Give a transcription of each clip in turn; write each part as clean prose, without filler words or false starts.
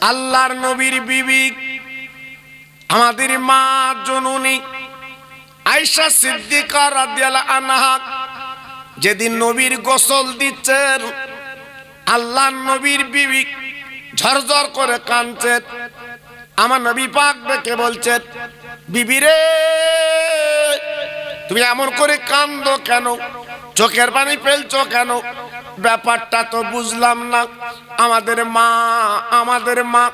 আল্লাহর নবীর বিবি আমাদের মা জননী আয়েশা সিদ্দিকা রাদিয়াল্লাহু আনহা যেদিন নবীর গোসল দিচ্ছেন, আল্লাহর নবীর বিবি ঝরঝর করে কাঁদছেন। আমার নবী পাক ডেকে বলছেন, বিবি রে তুমি এমন করে কাঁদো কেন, চোখের পানি ফেলছো কেন? ব্যাপারটা তো বুঝলাম না। আমাদের মা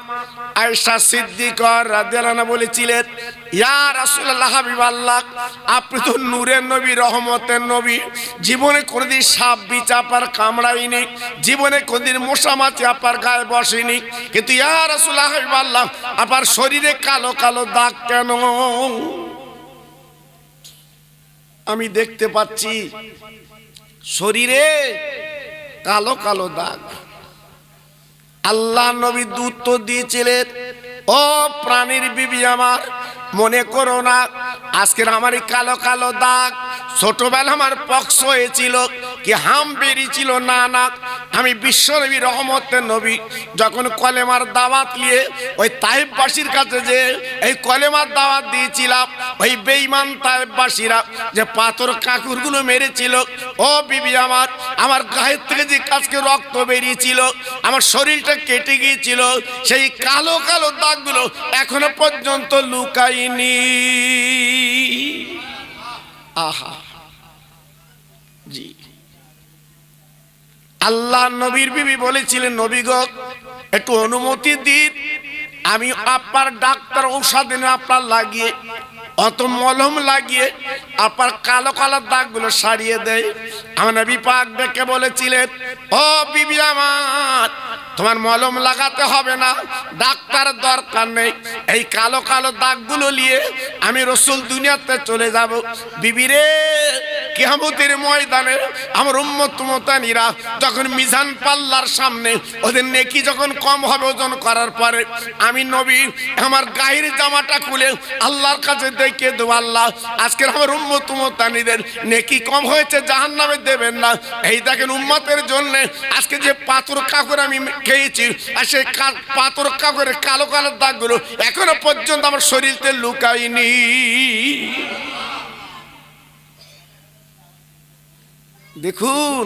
আয়েশা সিদ্দিকা রাদিয়াল্লাহু আনহা বলেছিলেন, ইয়া রাসূলুল্লাহ হাবিবাল্লাহ, আপনি তো নূরের নবী, রহমতের নবী, জীবনে কোনদিন সাপ বিচ আপনার কামড়ায়নি, জীবনে কোনদিন মশা মাছি আপনার গায়ে বসেনি, কিন্তু ইয়া রাসূলুল্লাহ হাবিবাল্লাহ আপনার শরীরে কালো কালো দাগ কেন? আমি দেখতে পাচ্ছি শরীরে কালো কালো দাগ। আল্লাহ নবী দূত তো দিয়েছিলেন, ও প্রাণীর বিবি আমার, মনে করো না আজকের আমার এই কালো কালো দাগ ছোটবেলা আমার পক্স হয়েছিল কি হাম বেরিয়েছিল, না না, আমি বিশ্বনবী রহমতের নবী যখন কলেমার দাওয়াত নিয়ে ওই তায়েফবাসীর কাছে যে এই কলেমার দাওয়াত দিয়েছিলাম, ওই বেঈমান তায়েফবাসীরা যে পাথর কাকুরগুলো মেরেছিল, ও বিবি আমার, আমার গায়ের থেকে যে কাজকে রক্ত বেরিয়েছিল, আমার শরীরটা কেটে গিয়েছিল, সেই কালো কালো দাগগুলো এখনো পর্যন্ত লুকায়নি। আহা জি, আল্লাহ নবীর বিবি বলেছিলেন, নবী গো একটু অনুমতি দিন, আমি আপনার ডাক্তার ঔষধ এনে আপনার লাগিয়ে, অত মলম লাগিয়ে আপনার কালো কালো দাগগুলো সারিয়ে দেয়। আমার নবী পাক ডেকে বলেছিলেন, ও বিবি আমার, তোমার মলম লাগাতে হবে না, ডাক্তার দরকার নেই, এই কালো কালো দাগগুলো নিয়ে আমি রাসূল দুনিয়াতে চলে যাব। বিবি রে, কিয়ামতের ময়দানে আমার উম্মত উম্মতানিরা যখন মিজান পাল্লার সামনে ওদের নেকি যখন কম হবে ওজন করার পরে, আমি নবী আমার গায়ের জামাটা খুলে আল্লাহর কাছে দেখে দেব, আল্লাহ আজকের আমার উম্মত উম্মতানিদের নেকি কম হয়েছে, জাহান্নামে দেবেন না। এই দেখেন উম্মতের জন্য আজকে যে পাথর কাকড় আমি খেয়েছি, আর সেই পাথর কাকড়ের কালো কালো দাগগুলো এখনো পর্যন্ত আমার শরীরতে লুকায়নি। দেখুন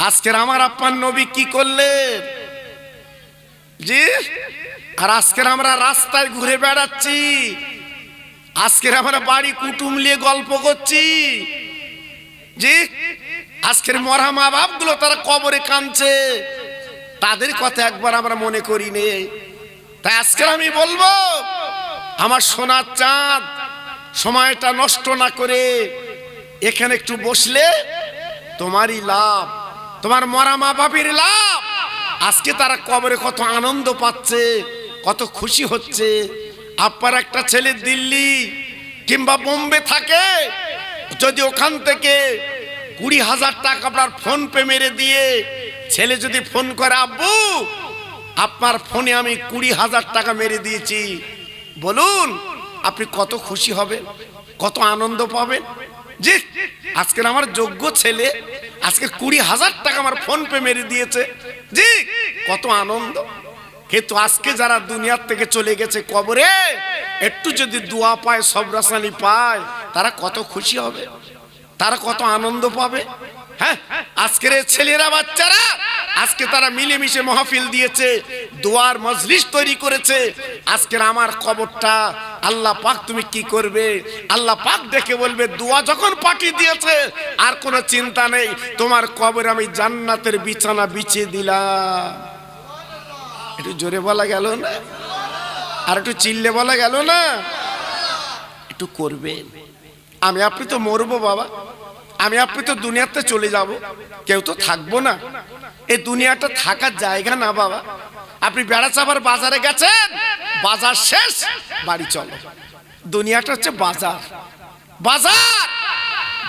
আজকের আমার আপনার নবী কি করলেন জি। আর আজকের আমরা রাস্তায় ঘুরে বেড়াচ্ছি, আজকের আমরা বাড়ি কুটুম নিয়ে গল্প করছি জি। আজকের মরা মা বাপ গুলো তারা কবরে কাঁদছে, তাদের কথা একবার আমরা মনে করি নে। তাই আজকে আমি বলবো, আমার সোনার চাঁদ, সময়টা নষ্ট না করে এখানে একটু বসলে তোমারই লাভ, তোমার মরা মা বাপের লাভ। আজকে তারা কবরে কত আনন্দ পাচ্ছে, কত খুশি হচ্ছে। আপনার একটা ছেলে দিল্লি কিংবা বোম্বে থাকে, যদি ওখান থেকে 20,000 টাকা আপনার ফোন পে মেরে দিয়ে ছেলে যদি ফোন করে, আব্বু আপনার ফোনে আমি 20,000 টাকা মেরে দিয়েছি, বলুন আপনি কত খুশি হবেন, কত আনন্দ পাবেন জি। আজকের আমার যোগ্য ছেলে আজকে 20,000 টাকা আমার ফোন পে মেরে দিয়েছে জি, কত আনন্দ। কিন্তু আজকে যারা দুনিয়ার থেকে চলে গেছে কবরে, একটু যদি দোয়া পায়, সবরাসানি পায়, তারা কত খুশি হবে, তারা কত আনন্দ পাবে। হ্যাঁ, আজকের ছেলেরা বাচ্চারা আজকে তারা মিলেমিশে মাহফিল দিয়েছে, দোয়ার মজলিস তৈরি করেছে। আজকের আমার কবরটা আল্লাহ পাক তুমি কি করবে, আল্লাহ পাক দেখে বলবে, দোয়া যখন পাঠিয়ে দিয়েছে আর কোনো চিন্তা নেই, তোমার কবরে আমি জান্নাতের বিছানা বিছিয়ে দিলাম। একটু জোরে বলা গেল না, আর একটু চিল্লে বলা গেল না, একটু করবেন। আমি আপনি তো মরবো বাবা, আমি আপনি তো দুনিয়াতে চলে যাব, কেউ তো থাকবো না। এই দুনিয়াটা থাকার জায়গা না বাবা। আপনি বেড়াচাবার বাজারে গেছেন, বাজার শেষ, বাড়ি চলো। দুনিয়াটা হচ্ছে বাজার, বাজার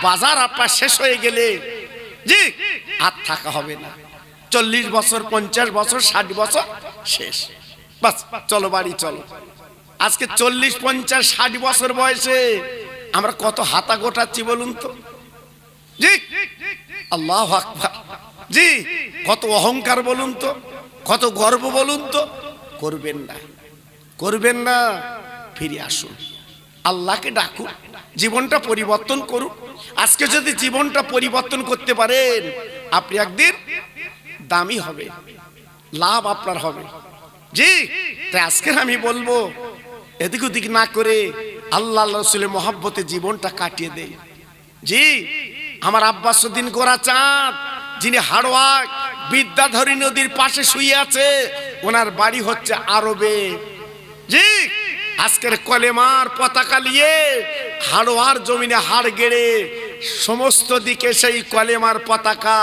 বাজার আপনার শেষ হয়ে গেলে জি আর থাকা হবে না। 40 বছর, 50 বছর, 60 বছর শেষ, বাস চলো বাড়ি চলো। আজকে 40, 50, 60 বছর বয়সে আমরা কত হাতা গোটাচ্ছি বলুন তো জি। আল্লাহু আকবার জি, কত অহংকার বলুন তো, কত গর্ব বলুন তো। করবেন না, করবেন না। ফিরে আসুন, আল্লাহকে ডাকুন, জীবনটা পরিবর্তন করুন। আজকে যদি জীবনটা পরিবর্তন করতে পারেন, আপনি একদিন দামি হবে, লাভ আপনার হবে। জি, তাই আজকে আমি বলবো এদিক ওদিক না করে আল্লাহ রাসূলের মহব্বতে জীবনটা কাটিয়ে দেয়। জি, আমার আব্বাসউদ্দিন গোরা চাঁদ, যিনি হাড়োয়া বিদ্যাধরী নদীর পাশে শুয়ে আছে, ওনার বাড়ি হচ্ছে আরবে। জি, আজকের কলেমার পতাকা নিয়ে হাড়োয়ার জমিনে হাড় গেড়ে সমস্ত দিকে সেই কলেমার পতাকা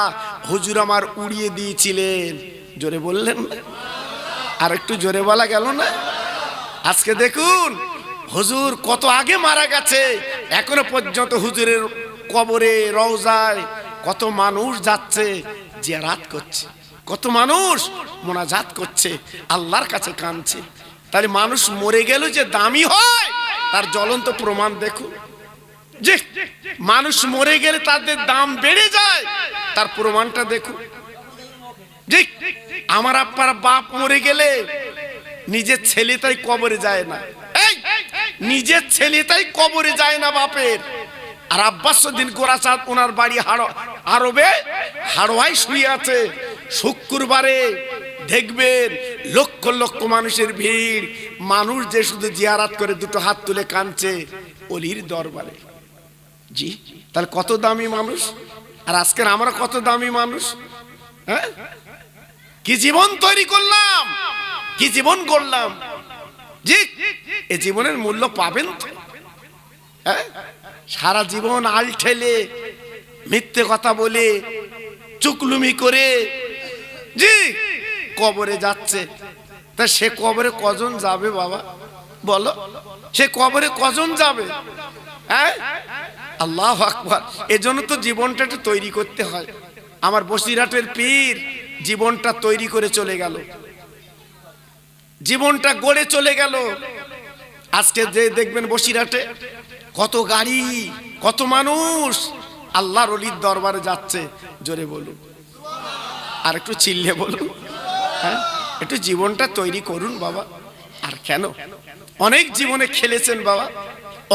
হুজুর আমার উড়িয়ে দিয়েছিলেন। জোরে বললেন না? আর একটু জোরে বলা গেল না? আজকে দেখুন হুজুর কত আগে মারা গেছে, এখনো পর্যন্ত হুজুরের কবরে রওজায় কত মানুষ যাচ্ছে, জিয়ারত করছে, কত মানুষ মোনাজাত করছে, আল্লাহর কাছে কাঁদছে। তাহলে মানুষ মরে গেল যে দামি হয়, তার জ্বলন্ত প্রমাণ দেখুন। যে মানুষ মরে গেলে তাদের দাম বেড়ে যায়, তার প্রমাণটা দেখুন। যে আমার আপনার বাপ মরে গেলে নিজের ছেলে তাই কবরে যায় না, নিজের ছেলে তাই কবরে যায় না বাপের। আর আব্বাসউদ্দিন গোরা চাঁদ, ওনার বাড়ি আরবে হাড়োয়ায় শুয়ে আছে। শুক্রবারে দেখবেন লক্ষ লক্ষ মানুষের ভিড়, মানুষ যে শুধু জিয়ারত করে দুটো হাত তুলে কাঁদছে অলির দরবারে। জি, তাহলে কত দামি মানুষ। আর আজকের আমরা কত দামি মানুষ। হ্যাঁ, কি জীবন তৈরি করলাম, কি জীবন গড়লাম। জি, এই জীবনের মূল্য পাবেন তো? হ্যাঁ, সারা জীবন আল ঠেলে মিথ্যে কথা বলে চুকলুমি করে জি কবরে যাচ্ছে। তা সে কবরে কজন যাবে বাবা বলো? সে কবরে কজন যাবে? হ্যাঁ, আল্লাহু আকবার। এজন্য তো জীবনটা একটু তৈরি করতে হয়। আমার বসিরহাটের পীর জীবনটা তৈরি করে চলে গেল, জীবনটা গড়ে চলে গেল। আজকে যে দেখবেন বসিরহাটে কত গাড়ি, কত মানুষ আল্লাহর ওলির দরবারে যাচ্ছে। জোরে বলুন, আর একটু চিল্লে বলুন। হ্যাঁ, একটু জীবনটা তৈরি করুন বাবা। আর কেন, অনেক জীবনে খেলেছেন বাবা,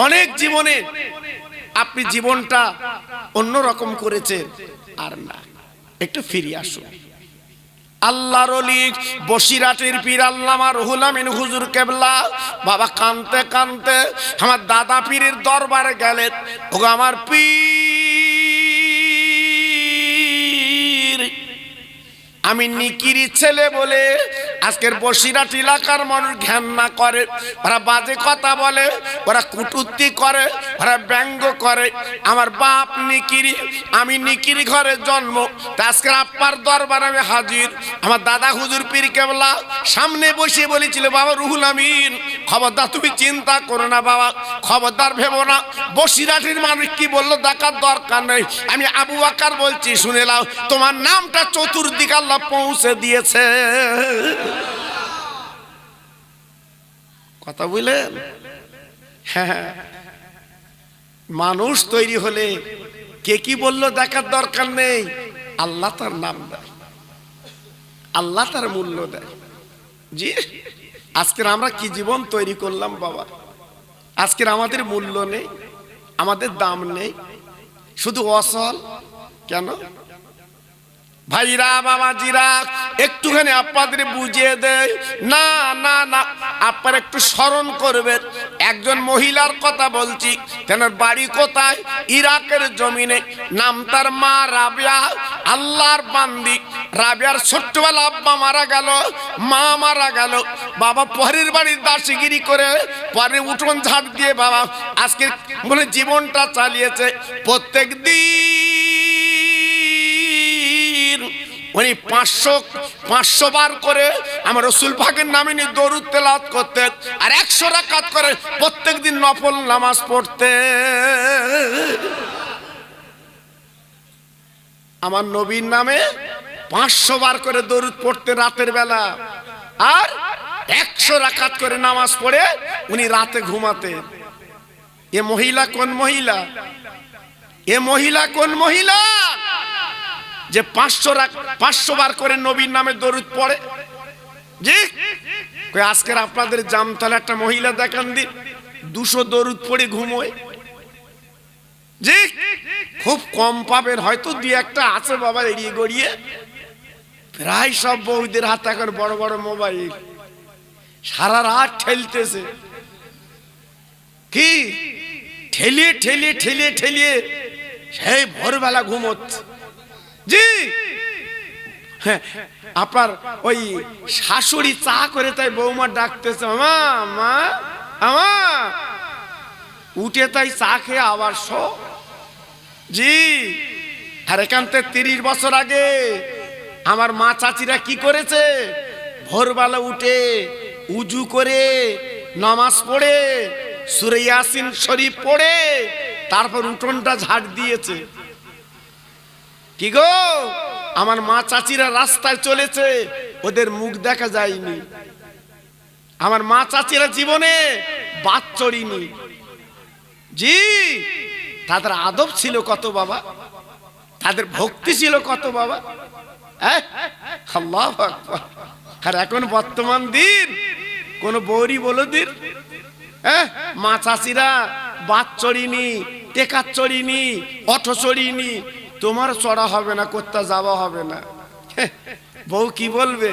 অনেক জীবনে আপনি জীবনটা অন্যরকম করেছেন। আর না, একটু ফিরে আসুন। আল্লাহর ওলি বসিরহাটের পীর আল্লামা রুহুল আমিন হুজুর কেবলা বাবা কানতে কানতে আমার দাদা পীরের দরবারে গেলেন। ওগো আমার পীর, আমি নিকিরি ছেলে বলে আজকের বসিরহাট এলাকার মানুষ ঘেন্না করে, ওরা বাজে কথা বলে, ওরা কুটুক্তি করে, ওরা ব্যঙ্গ করে। আমার বাপ নিকিরি, আমি নিকিরি ঘরে জন্ম। আজকের আপ্পার দরবারে আমি হাজির। আমার দাদা হুজুর পীর কেবলা সামনে বসে বলেছিল, বাবা রুহুল আমিন খবরদার তুমি চিন্তা করো না বাবা, খবরদার ভেবো না। বসিরহাটের মানুষ কি বললো দেখার দরকার নেই। আমি আবু বকর বলছি, শুনে নাও, তোমার নামটা চতুর্দিকে আল্লাহ পৌঁছে দিয়েছে। কথা বুঝলেন? হ্যাঁ, মানুষ তৈরি হলে কে কি বললো দেখার দরকার নেই। আল্লাহ তার নাম দেয়, আল্লাহ তার মূল্য দেয়। জি, আজকের আমরা কি জীবন তৈরি করলাম বাবা। আজকের আমাদের মূল্য নেই, আমাদের দাম নেই, শুধু অসল। কেন ভাইরা বাবাজিরা, একটুখানি আপনাদের বুঝিয়ে দেয়। না না না, আপনারা একটু স্মরণ করবেন। একজন মহিলার কথা বলছি, তেনার বাড়ি কোথায়? ইরাকের জমিনে। নাম তার মা রাবিয়া, আল্লাহর বান্দি। রাবিয়ার ছোট্টবেলা আব্বা মারা গেল, মা মারা গেল। বাবা পরের বাড়ির দাসিগিরি করে, পরে উঠোন ঝাড় দিয়ে বাবা আজকে বলে জীবনটা চালিয়েছে। প্রত্যেক দিন উনি 500 বার করে আমার রাসূল পাকের নামে নিয়ে দরুদ তেলাওয়াত করতেন, আর 100 রাকাত করে প্রত্যেক দিন নফল নামাজ পড়তেন। আমার নবীর নামে 500 বার করে দরুদ পড়তেন রাতের বেলা, আর 100 রাকাত করে নামাজ পড়ে উনি রাতে ঘুমাতেন। এ মহিলা কোন মহিলা? এ মহিলা কোন মহিলা যে 500 বার করে নবীর নামে দরুদ পড়ে? জি, কই আজকের আপনাদের জামতলা একটা মহিলা দেখান দিন 200 দরুদ পড়ে ঘুমোয়। জি, খুব কম পাবেন, হয়তো দুই একটা আছে বাবা এড়িয়ে গড়িয়ে। প্রায় সব বউদের হাতে এখন বড় বড় মোবাইল, সারা রাত ঠেলতেছে। কি ঠেলিয়ে ঠেলিয়ে ঠেলিয়ে ঠেলিয়ে সেই ভোরবেলা ঘুমোচ্ছে। জি হ্যাঁ, আপনার ওই শাশুড়ি চা করে তাই বৌমা ডাকতেছে, মা মা আমা, উঠে তাই চা খেয়ে আবার শো। জি, আর এখান থেকে 30 বছর আগে আমার মা চাচিরা কি করেছে, ভোরবেলা উঠে উজু করে নামাজ পড়ে সূরা ইয়াসিন শরীফ পড়ে তারপর উঠোনটা ঝাড় দিয়েছে। কি গো, আমার মা চাচিরা রাস্তায় চলেছে, ওদের মুখ দেখা যায়নি। আমার মা চাচিরা জীবনে বাদ চড়িনি। জি, তাদের আদব ছিল কত বাবা, তাদের ভক্তি ছিল কত বাবা। আল্লাহু আকবার। আর এখন বর্তমান দিন কোন বৌরি বলো দিন, মা চাচিরা বাদ চড়িনি, টেকা চড়িনি, অটো চড়িনি, তোমার চড়া হবে না, কোথা যাওয়া হবে না। বউ কি বলবে,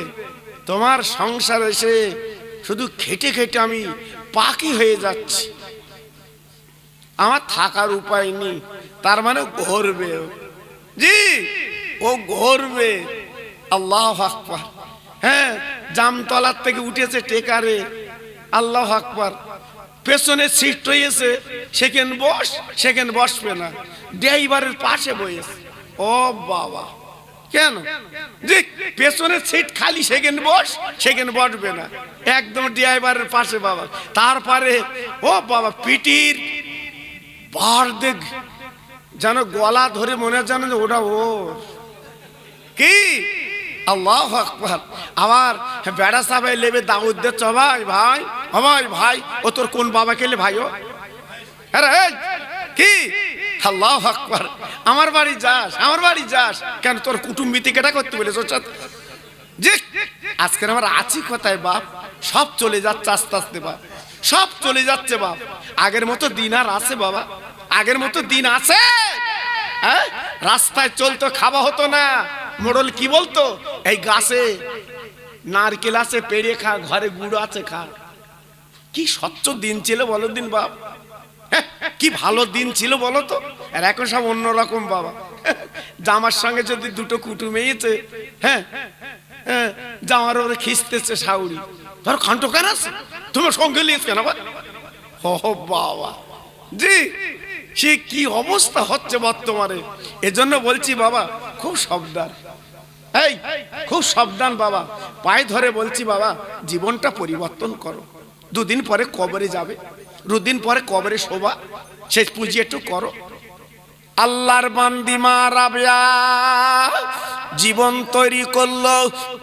তোমার সংসার এসে শুধু খেটে খেটে আমি পাখি হয়ে যাচ্ছি, আমার থাকার উপায় নেই। তার মানে ঘুরবে। জি, ও ঘুরবে। আল্লাহু আকবার। হ্যাঁ, জামতলার থেকে উঠেছে টেকারে, আল্লাহু আকবার। পেছনে সিট রয়েছে, সেখানে বস, সেখানে বসবে না, ড্রাইভারের পাশে বসেছে। ও বাবা, কেন? যে পেছনের সিট খালি, সেখানে বস, সেখানে বসবে না, একদম ড্রাইভারের পাশে বাবা। তারপরে ও বাবা, পিটির বার দেখ যেন গলা ধরে মনে জানে যে ওটা ও কি। আল্লাহু আকবার। আবার বেড়া সাবাই লেবে দাউদ দিচ্ছ, ভাই ভাই ভাই ভাই, ও তোর কোন বাবা কেলে ভাই? ও আরে কি, আল্লাহু আকবার। আমার বাড়ি যাস, আমার বাড়ি যাস কেন? তোর কুটুম্বিতে কেটা করতে বলেছ? যে আজকের আমার আছি কোথায় বাপ? সব চলে যাচ্ছে আস্তে আস্তে বাপ, সব চলে যাচ্ছে বাপ। আগের মতো দিন আর আছে বাবা? আগের মতো দিন আছে? হ্যাঁ, রাস্তায় চলতো, খাওয়া হতো না। মোড়ল কি বলতো, এই গাছে নারকেল আছে, পেড়ে খা, ঘরে গুড় আছে খা। কি স্বচ্ছ দিন ছিল বলো দিন বাপ, কি ভালো দিন ছিল বলো তো। আর এখন সব অন্যরকম বাবা। জামার সঙ্গে যদি দুটো কুটুম এসেছে, হ্যাঁ হ্যাঁ, জামার ওরে খিস্তেছে শাউরি, ধর খন্ডকার আছে, তোমার সঙ্গে লিয়েছ কেন? ও বাবা, জি, সে কি অবস্থা হচ্ছে বর্তমানে। এজন্য বলছি বাবা, খুব সাবধান, এই খুব সাবধান বাবা। পায়ে ধরে বলছি বাবা, জীবনটা পরিবর্তন করো। দুদিন পরে কবরে যাবে, দুদিন পরে কবরে শোবা, শেষ পুঁজি একটু করো। আল্লাহর বান্দি মা রাবেয়া জীবন তৈরি করলো,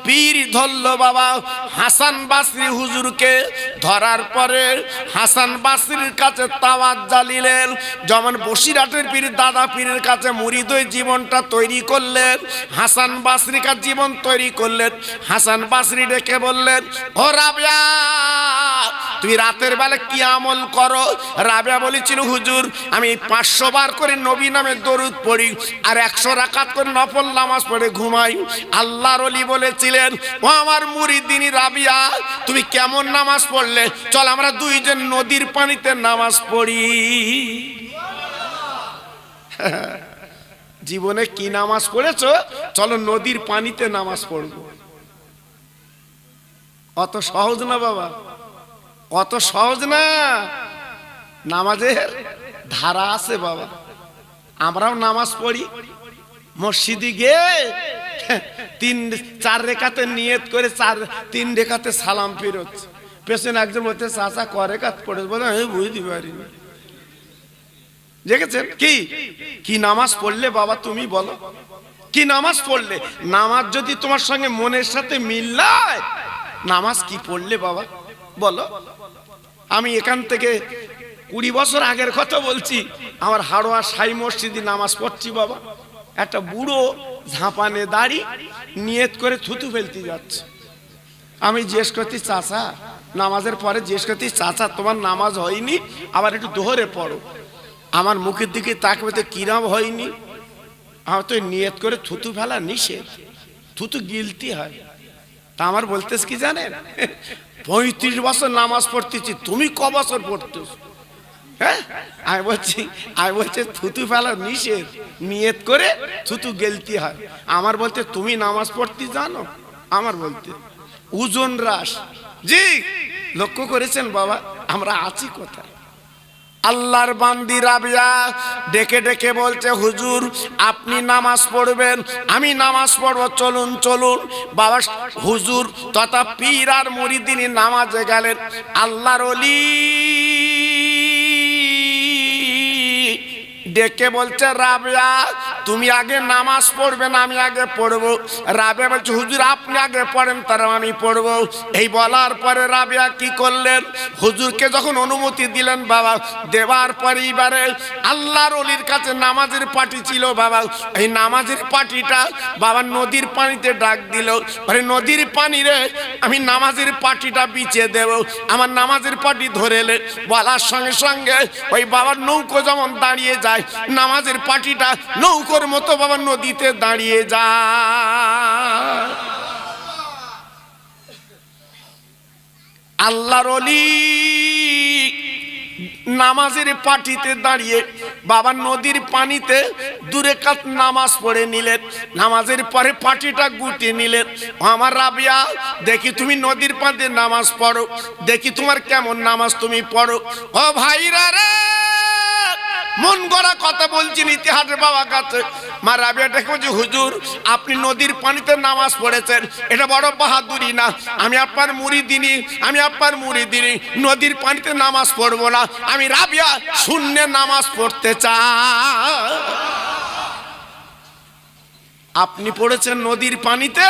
পীর ধরলো বাবা হাসান বাসরি হুজুরকে। ধরার পরে হাসান বাসরির কাছে তাওয়াজ্জুহ নিলেন, যেমন বসিরহাটের পীর দাদা পীরের কাছে মুরিদ হয়ে জীবনটা তৈরি করলেন, হাসান বাসরি কাছে জীবন তৈরি করলেন। হাসান বাসরি ডেকে বললেন, ও রাবেয়া, তুই রাতের বেলা কি আমল করো? রাবেয়া বলেছিল, হুজুর আমি 500 বার করে নবী নামে দরুদ পড়ি, আর 100 রাকাত করে নফল নামাজ পড়ে ঘুমাই। আল্লাহর ওলি বলেছিলেন, ও আমার মুরিদিনী রাবিয়া, তুমি কেমন নামাজ পড়লে? চল আমরা দুইজন নদীর পানিতে নামাজ পড়ি। জীবনে কি নামাজ পড়েছো? চলো নদীর পানিতে নামাজ পড়বো। অত সহজ না বাবা, অত সহজ না। নামাজের ধারা আছে বাবা। আমরাও নামাজ পড়ি, মসজিদে গিয়ে 3-4 রেখাতে নিয়ত করে 3 রেখাতে সালাম ফেরত। পেছনে একজন বলতে, চাচা ক রেখাত পড়ে? বলে আমি বুঝতে পারিনি। দেখেছেন কি কি নামাজ পড়লে বাবা? তুমি বলো, কি নামাজ পড়লে? নামাজ যদি তোমার সঙ্গে মনের সাথে মিল নাই, নামাজ কি পড়লে বাবা বলো? আমি এখান থেকে 20 বছর আগের কথা বলছি, আমার হাড়োয়া সাই মসজিদে নামাজ পড়ছি বাবা। একটা বুড়ো ঝাঁপানে দাড়ি নিয়ত করে থুতু ফেলতে যাচ্ছে। আমি জিজ্ঞেস করছি, চাচা নামাজের পরে জিজ্ঞেস করতে, চাচা তোমার নামাজ হয়নি, আবার একটু দোহরে পড়ো। আমার মুখের দিকে তাকবে তো কিরাম হয়নি, আমার তো নিয়ত করে থুতু ফেলা নিষেধ, থুতু গিলতি হয়। তা আমার বলতেস কি জানেন, 35 বছর নামাজ পড়তেছি, তুমি ক বছর পড়তেছ? হ্যাঁ, আমি বলছি থুতু ফেলা নিষেধ, নিয়ত করে থুতু গেলতি হয়। আমার বলতে তুমি নামাজ পড়তে জানো? আমার বলতে ওজন হ্রাস। জি, লক্ষ্য করেছেন বাবা, আমরা আছি কোথায়? আল্লাহর বান্দি রাবিয়া ডেকে ডেকে বলছে, হুজুর আপনি নামাজ পড়বেন, আমি নামাজ পড়বো, চলুন চলুন। বাবা হুজুর তথা পীর আর মুরিদিনী নামাজে গেলেন। আল্লাহর ওলি ডেকে বলছে, রাবিয়া তুমি আগে নামাজ পড়বেন, আমি আগে পড়বো। রাবিয়া বলছে, হুজুর আপনি আগে পড়েন, তার আমি পড়বো। এই বলার পরে রাবিয়া কি করলেন, হুজুরকে যখন অনুমতি দিলেন বাবা, দেওয়ার পরে এবারে আল্লাহর ওলির কাছে নামাজের পাটি ছিল বাবা। এই নামাজের পাটিটা বাবা নদীর পানিতে ডাক দিল, আরে নদীর পানি রে, আমি নামাজের পাটিটা বিছিয়ে দেব। আমার নামাজের পাটি ধরেলে বলার সঙ্গে সঙ্গে ওই বাবার নৌকো যেমন দাঁড়িয়ে যায়, নামাজের পাটিটা নৌকোর মতো বাবা নদীতে দাঁড়িয়ে যায়। আল্লাহর ওলি নামাজের পাটিতে দাঁড়িয়ে বাবা নদীর পানিতে 2 রাকাত নামাজ পড়ে নিলেন। নামাজের পরে পাটিটা গুটিয়ে নিলেন। আমার রাবিয়া দেখি তুমি নদীর পানিতে নামাজ পড়ো, দেখি তোমার কেমন নামাজ তুমি পড়ো। ও ভাইরা রে, মন গড়া কথা বলছেন ইতিহাসের বাবা কাছে। মা রাবিয়া দেখো যে, হুজুর আপনি নদীর পানিতে নামাজ পড়েছেন, এটা বড় বাহাদুরি না? আমি আপনার মুরিদিনী, নদীর পানিতে নামাজ পড়বো না, আমি রাবিয়া শূন্যে নামাজ পড়তে চাই। আপনি পড়েছেন নদীর পানিতে,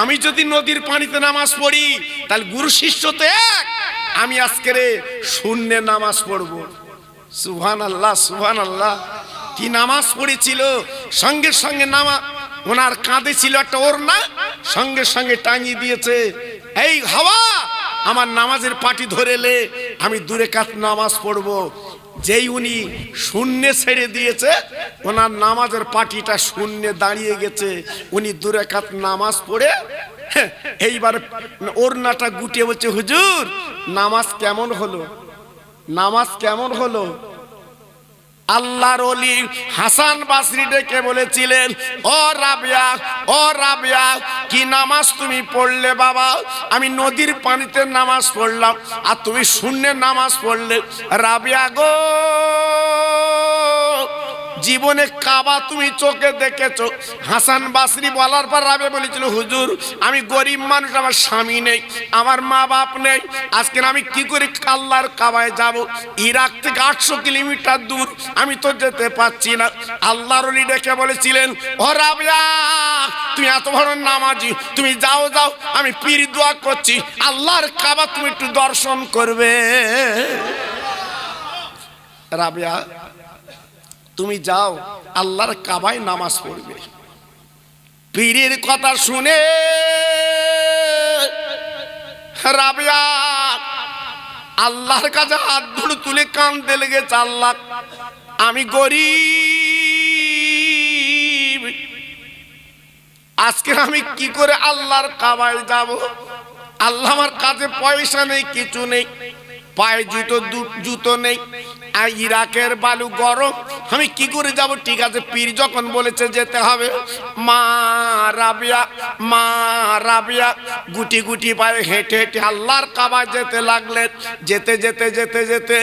আমি যদি নদীর পানিতে নামাজ পড়ি তাহলে গুরু শিষ্য তো এক, আমি আজকে শূন্যে নামাজ পড়বো। সুবহানাল্লাহ সুবহানাল্লাহ। কি নামাজ পড়েছিল, সঙ্গে সঙ্গে ওনার কাঁধে ছিল একটা ওড়না, সঙ্গে সঙ্গে টাঙিয়ে দিয়েছে। এই হাওয়া আমার নামাজের পাটি ধরেলে আমি 2 রাকাত নামাজ পড়বো। যেই উনি শূন্যে ছেড়ে দিয়েছে, ওনার নামাজের পাটিটা শূন্যে দাঁড়িয়ে গেছে। উনি 2 রাকাত নামাজ পড়ে এইবার ওড়নাটা গুটিয়ে বলছে, হুজুর নামাজ কেমন হলো, নামাজ কেমন হলো? আল্লাহর ওলি হাসান বাসরি ডেকে বলেছিলেন, ও রাবিয়া কি নামাজ তুমি পড়লে বাবা? আমি নদীর পানিতে নামাজ পড়লাম, আর তুমি শূন্যে নামাজ পড়লে। রাবিয়া গো, জীবনে কাবা তুমি চোখে দেখেছো? হাসান বাসরি বলার পর রাবিয়া বলেছিল, হুজুর আমি গরিব মানুষ, আমার স্বামী নেই, আমার মা বাপ নেই, আজকে আমি কি করে আল্লাহর কাবায় যাব? ইরাক থেকে 800 কিলোমিটার দূর, আমি তো যেতে পারছি না। আল্লাহর ওলি ডেকে বলেছিলেন, ও রাবিয়া তুমি এত বড় নামাজি, তুমি যাও, আমি পীর দোয়া করছি, আল্লাহর কাবা তুমি একটু দর্শন করবে। রাবিয়া তুমি যাও, আল্লাহর কাবায় নামাজ পড়বে। পীরের কথা শুনে রাবিয়া আল্লাহর কাছে হাত ধরে তুলে কাঁদতে লেগেছে, আল্লাহ আমি গরিব, আজকে আমি কি করে আল্লাহর কাবায় যাব? আল্লাহ আমার কাছে পয়সা নেই, কিছু নেই, পায়ে জুতো নেই, আর ইরাকের বালু গরম, আমি কি করে যাব? ঠিক আছে, পীর যখন বলেছে যেতে হবে, মা রাবিয়া গুটি গুটি পায়ে হেঁটে হেঁটে আল্লাহর কাবায় যেতে লাগলেন। যেতে যেতে যেতে যেতে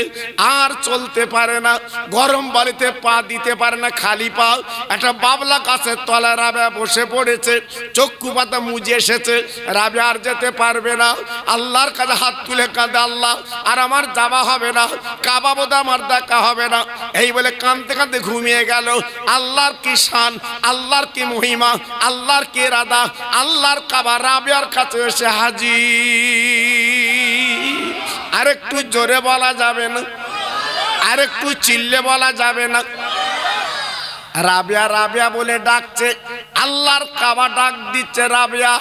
আর চলতে পারে না, গরম বালিতে পা দিতে পারে না, খালি পা। একটা বাবলা গাছের তলায় রাবিয়া বসে পড়েছে, চক্ষু পাতা মুজে এসেছে, রাবিয়া আর যেতে পারবে না। আল্লাহর কাছে হাত তুলে কাঁদে, আল্লাহ আর আমার যাওয়া হবে না, কাবা বোধ আমার দেখা হবে না। এই বলে কাঁদতে কাঁদতে ঘুমিয়ে গেল। আল্লাহর কি শান, আল্লাহর কি মহিমা, আল্লাহর কি ইরাদা, আল্লাহর কাবা রাবিয়ার কাছে এসে হাজির। আরেকটু জোরে বলা যাবে না? আরেকটু চিল্লে বলা যাবে না? রাবিয়া বলে ডাকছে। আল্লাহর কাবা ডাক দিচ্ছে, রাবিয়া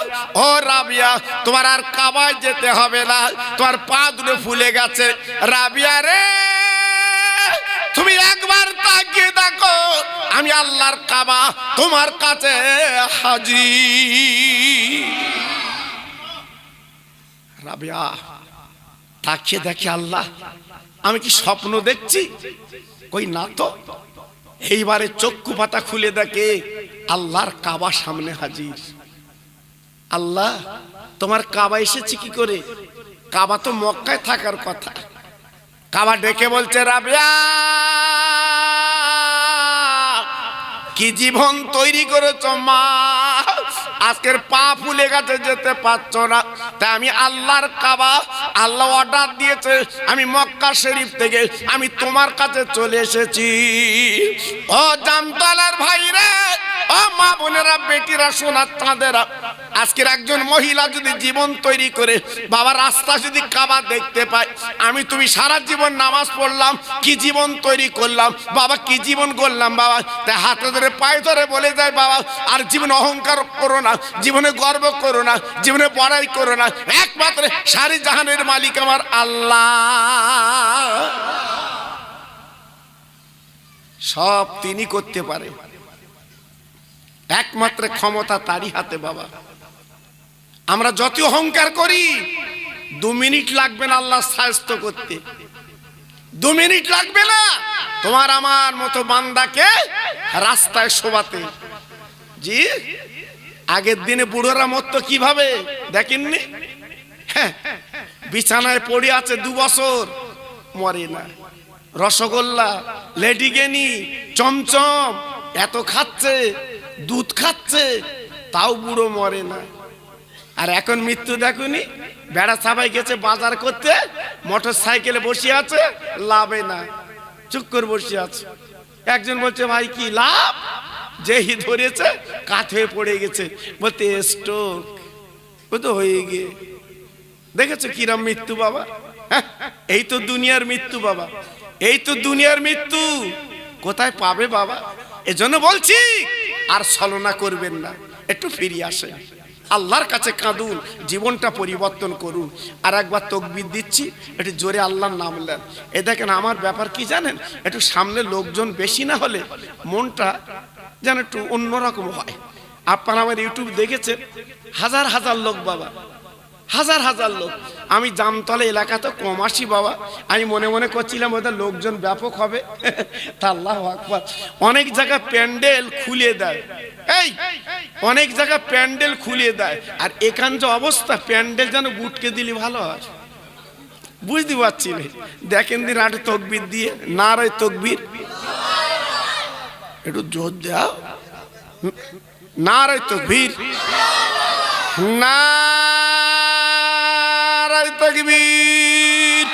ও রাবিয়া, তোমার আর কাবায় যেতে হবে না, তোমার পা দুটো ফুলে গেছে। রাবিয়া রে, তুমি একবার তাকিয়ে দেখো, আমি আল্লাহর কাবা তোমার কাছে হাজির। রাবিয়া তাকিয়ে দেখে, আল্লাহ আমি কি স্বপ্ন দেখছি? কই না তো। এইবারে চক্ষু পাতা খুলে দেখে আল্লাহর কাবা সামনে হাজির। আল্লাহ, তোমার কাবা এসেছে কি করে? কাবা তো মক্কায় থাকার কথা। কাবা ডেকে বলছে, রাবিয়া কি জীবন তৈরি করেছো মা, আজকের পা ফুলে গেছে, যেতে পারছো না। তাই আমি আল্লাহর কাবা, আল্লাহ অর্ডার দিয়েছে, আমি মক্কা শরীফ থেকে আমি তোমার কাছে চলে এসেছি। ও জামতলার ভাইরা, ও মা বোনেরা, বেটিরা, সোনার চাঁদেরা, আজকের একজন মহিলা যদি জীবন তৈরি করে বাবা রাস্তা যদি কাবা দেখতে পায়, আমি তুমি সারা জীবন নামাজ পড়লাম, কি জীবন তৈরি করলাম বাবা, কি জীবন করলাম বাবা। তাই হাতে ধরে পায়ে ধরে বলে যায়, বাবা আর জীবনে অহংকার করো না, জীবনে গর্ব করো না, জীবনে বড়াই করো না, একমাত্র সারি জাহানের মালিক আমার আল্লাহ, সব তিনি করতে পারে, একমাত্র ক্ষমতা তারই হাতে বাবা। আমরা যত অহংকার করি, 2 মিনিট লাগবে না আল্লাহ সাহায্য করতে, 2 মিনিট লাগবে না তোমার আমার মতো বান্দাকে রাস্তায় শোভাতে। জি, আগের দিনে বুড়োরা মরতো কিভাবে দেখেননি? বিছানায় পড়ে আছে 2 বছর, মরে না। রসগোল্লা, লেডিকেনি, চমচম এত খাচ্ছে, দুধ খাচ্ছে, তাও বুড়ো মরে না। আর এখন মৃত্যু দেখুনি, বেড়া ছাপাই গেছে বাজার করতে, মোটর সাইকেলে বসে আছে, লাভে না, চুপ করে বসে আছে। একজন বলছে, ভাই কি লাভ? যেই ধরেছে কাত হয়ে পড়ে গেছে, বলতে স্ট্রোক। ও তো হয়ে গিয়ে দেখেছো কিরম মৃত্যু বাবা। এই তো দুনিয়ার মৃত্যু বাবা, এই তো দুনিয়ার মৃত্যু, কোথায় পাবে বাবা? এজন্য বলছি আর ছলনা করবেন না, একটু ফিরে আসেন, আল্লাহর কাছে কাঁদুন, জীবনটা পরিবর্তন করুন। আর একবার তাকবীর দিচ্ছি, একটু জোরে আল্লাহর নাম নেন। এ দেখেন আমার ব্যাপার কি জানেন, একটু সামনে লোকজন বেশি না হলে মনটা যেন একটু অন্যরকম হয়। আপনারা আমার ইউটিউব দেখেছেন, হাজার হাজার লোক বাবা, হাজার হাজার লোক। আমি জামতলা এলাকাতে কম আসি বাবা, আমি মনে মনে করছিলাম ওদের লোকজন ব্যাপক হবে। তা আল্লাহু আকবার, অনেক জায়গায় প্যান্ডেল খুলে দেয়, এই অনেক জায়গায় প্যান্ডেল খুলে দেয়, আর এখান যে অবস্থা, প্যান্ডেল যেন গুটকে দিলে ভালো হয়, বুঝতে পারছি না। দেখেন দিন আটে তাকবীর দিয়ে, নারায়ে তাকবীর, একটু জোর দাও, নারায়ে তাকবীর, নারায়ে তাকবীর।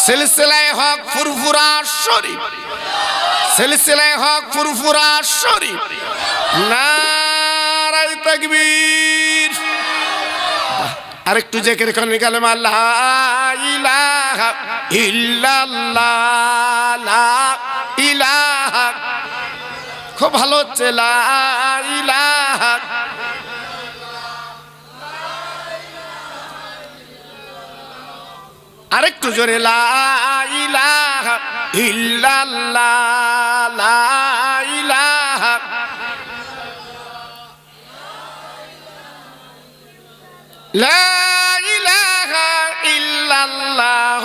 সিলসিলায়ে হক ফুরফুরা শরীফ, সিলসিলায়ে হক ফুরফুরা শরীফ, নারায়ে তাকবীর। আরেকটু জিকির করে কালেমা লা ইলাহা ইল্লাল্লাহ, লা ইলাহা, খুব ভালো হচ্ছে, লা ইলাহা, আরেকটু জোরে, লা ইলাহা ইল্লাল্লাহ, লা ইলাহা, লা ইলাহা ইল্লাল্লাহ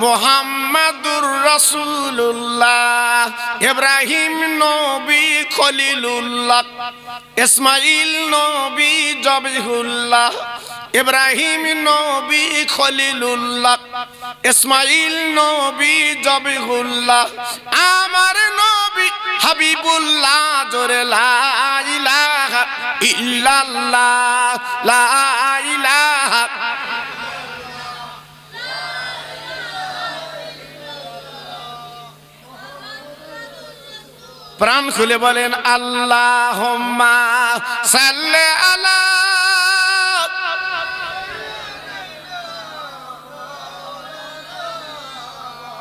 মুহাম্মাদুর রাসূলুল্লাহ। ইব্রাহিম নবী খলিলুল্লাহ, ইসমাইল নবী জবিহুল্লাহ, ইব্রাহিম নবী খলিলুল্লাহ, ইসমাইল নবী জবিহুল্লাহ, আমার নবী হাবিবুল্লাহ। জোরে লা ইলাহা ইল্লাল্লাহ, লা ইলাহা, প্রাণ খুলে বলেন আল্লাহুম্মা সাল্লি আলা,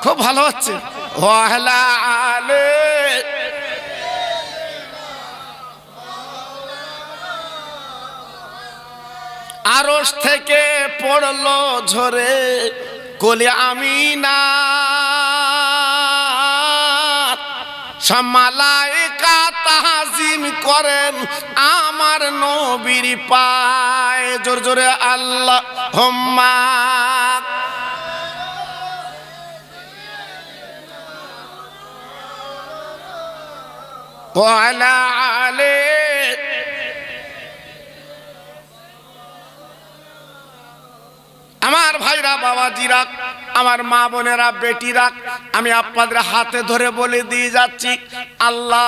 খুব ভালো হচ্ছে, ওয়া আলা আলি, আরশ থেকে পড়লো ঝরে কোলে আমিনা, সব মালায়েকা তাজিম করেন আমার নবীর পায়। জোরে জোরে আল্লাহুম্মা। ওয়া আলা আলি। আমার ভাইরা, বাবাজিরা, আমার মা বোনেরা, বেটিরা, আমি আপনাদের হাতে ধরে বলে দিয়ে যাচ্ছি, আল্লাহ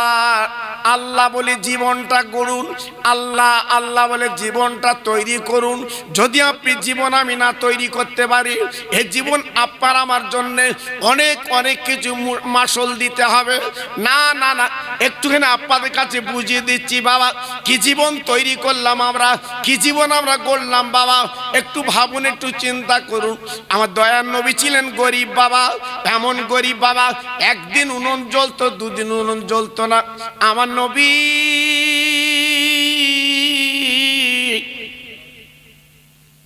আল্লাহ বলে জীবনটা গড়ুন, আল্লাহ আল্লাহ বলে জীবনটা তৈরি করুন। যদি আপনি জীবন আমি না তৈরি করতে পারি, এই জীবন আপনার আমার জন্যে অনেক অনেক কিছু মাসল দিতে হবে। না না না, একটুখানি আপনাদের কাছে বুঝিয়ে দিচ্ছি বাবা, কি জীবন তৈরি করলাম আমরা, কি জীবন আমরা গড়লাম বাবা। একটু ভাবুন, একটু চিন্তা করুন। আমার দয়ার নবী ছিলেন গরিব বাবা, এমন গরিব বাবা, একদিন উনুন জ্বলতো, দুদিন উনুন জ্বলতো না। আমার নবী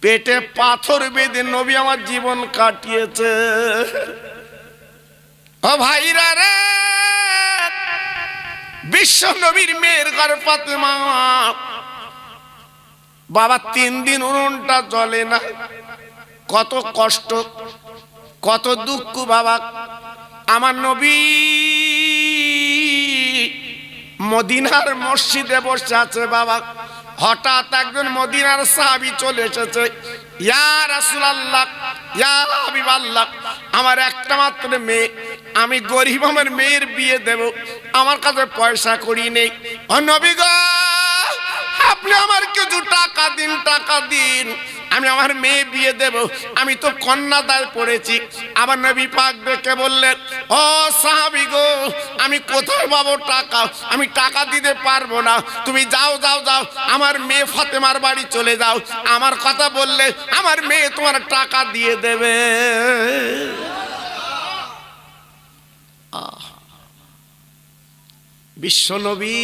পেটে পাথর বেঁধে নবী আমার জীবন কাটিয়েছে। ও ভাইরা রে, বিশ্ব নবীর মেয়ের ঘরে ফাতেমা বাবা 3 দিন উনুনটা জ্বলে না। কত কষ্ট, কত দুঃখ বাবা। আমার নবী মদিনার মসজিদে বসে আছে বাবা, হঠাৎ একজন মদিনার সাহাবী চলে এসেছে। ইয়া রাসূলুল্লাহ, ইয়া হাবিবাল্লাহ, আমার একটা মাত্র মেয়ে, আমি গরিব, আমার মেয়ের বিয়ে দেব, আমার কাছে পয়সা করি নেই। ও নবী গো, আপনি আমার কিছু টাকা দিন, টাকা দিন, আমি আমার মেয়ে বিয়ে দেব, আমি তো কন্যাদায় পড়েছি। আমার নবী পাক ডেকে বললেন, ও সাহাবী গো, আমি কোথায় পাবো টাকা, আমি টাকা দিতে পারবো না, তুমি যাও যাও যাও, আমার মেয়ে ফাতেমার বাড়ি চলে যাও, আমার কথা বললে আমার মেয়ে তোমার টাকা দিয়ে দেবে। বিশ্ব নবী,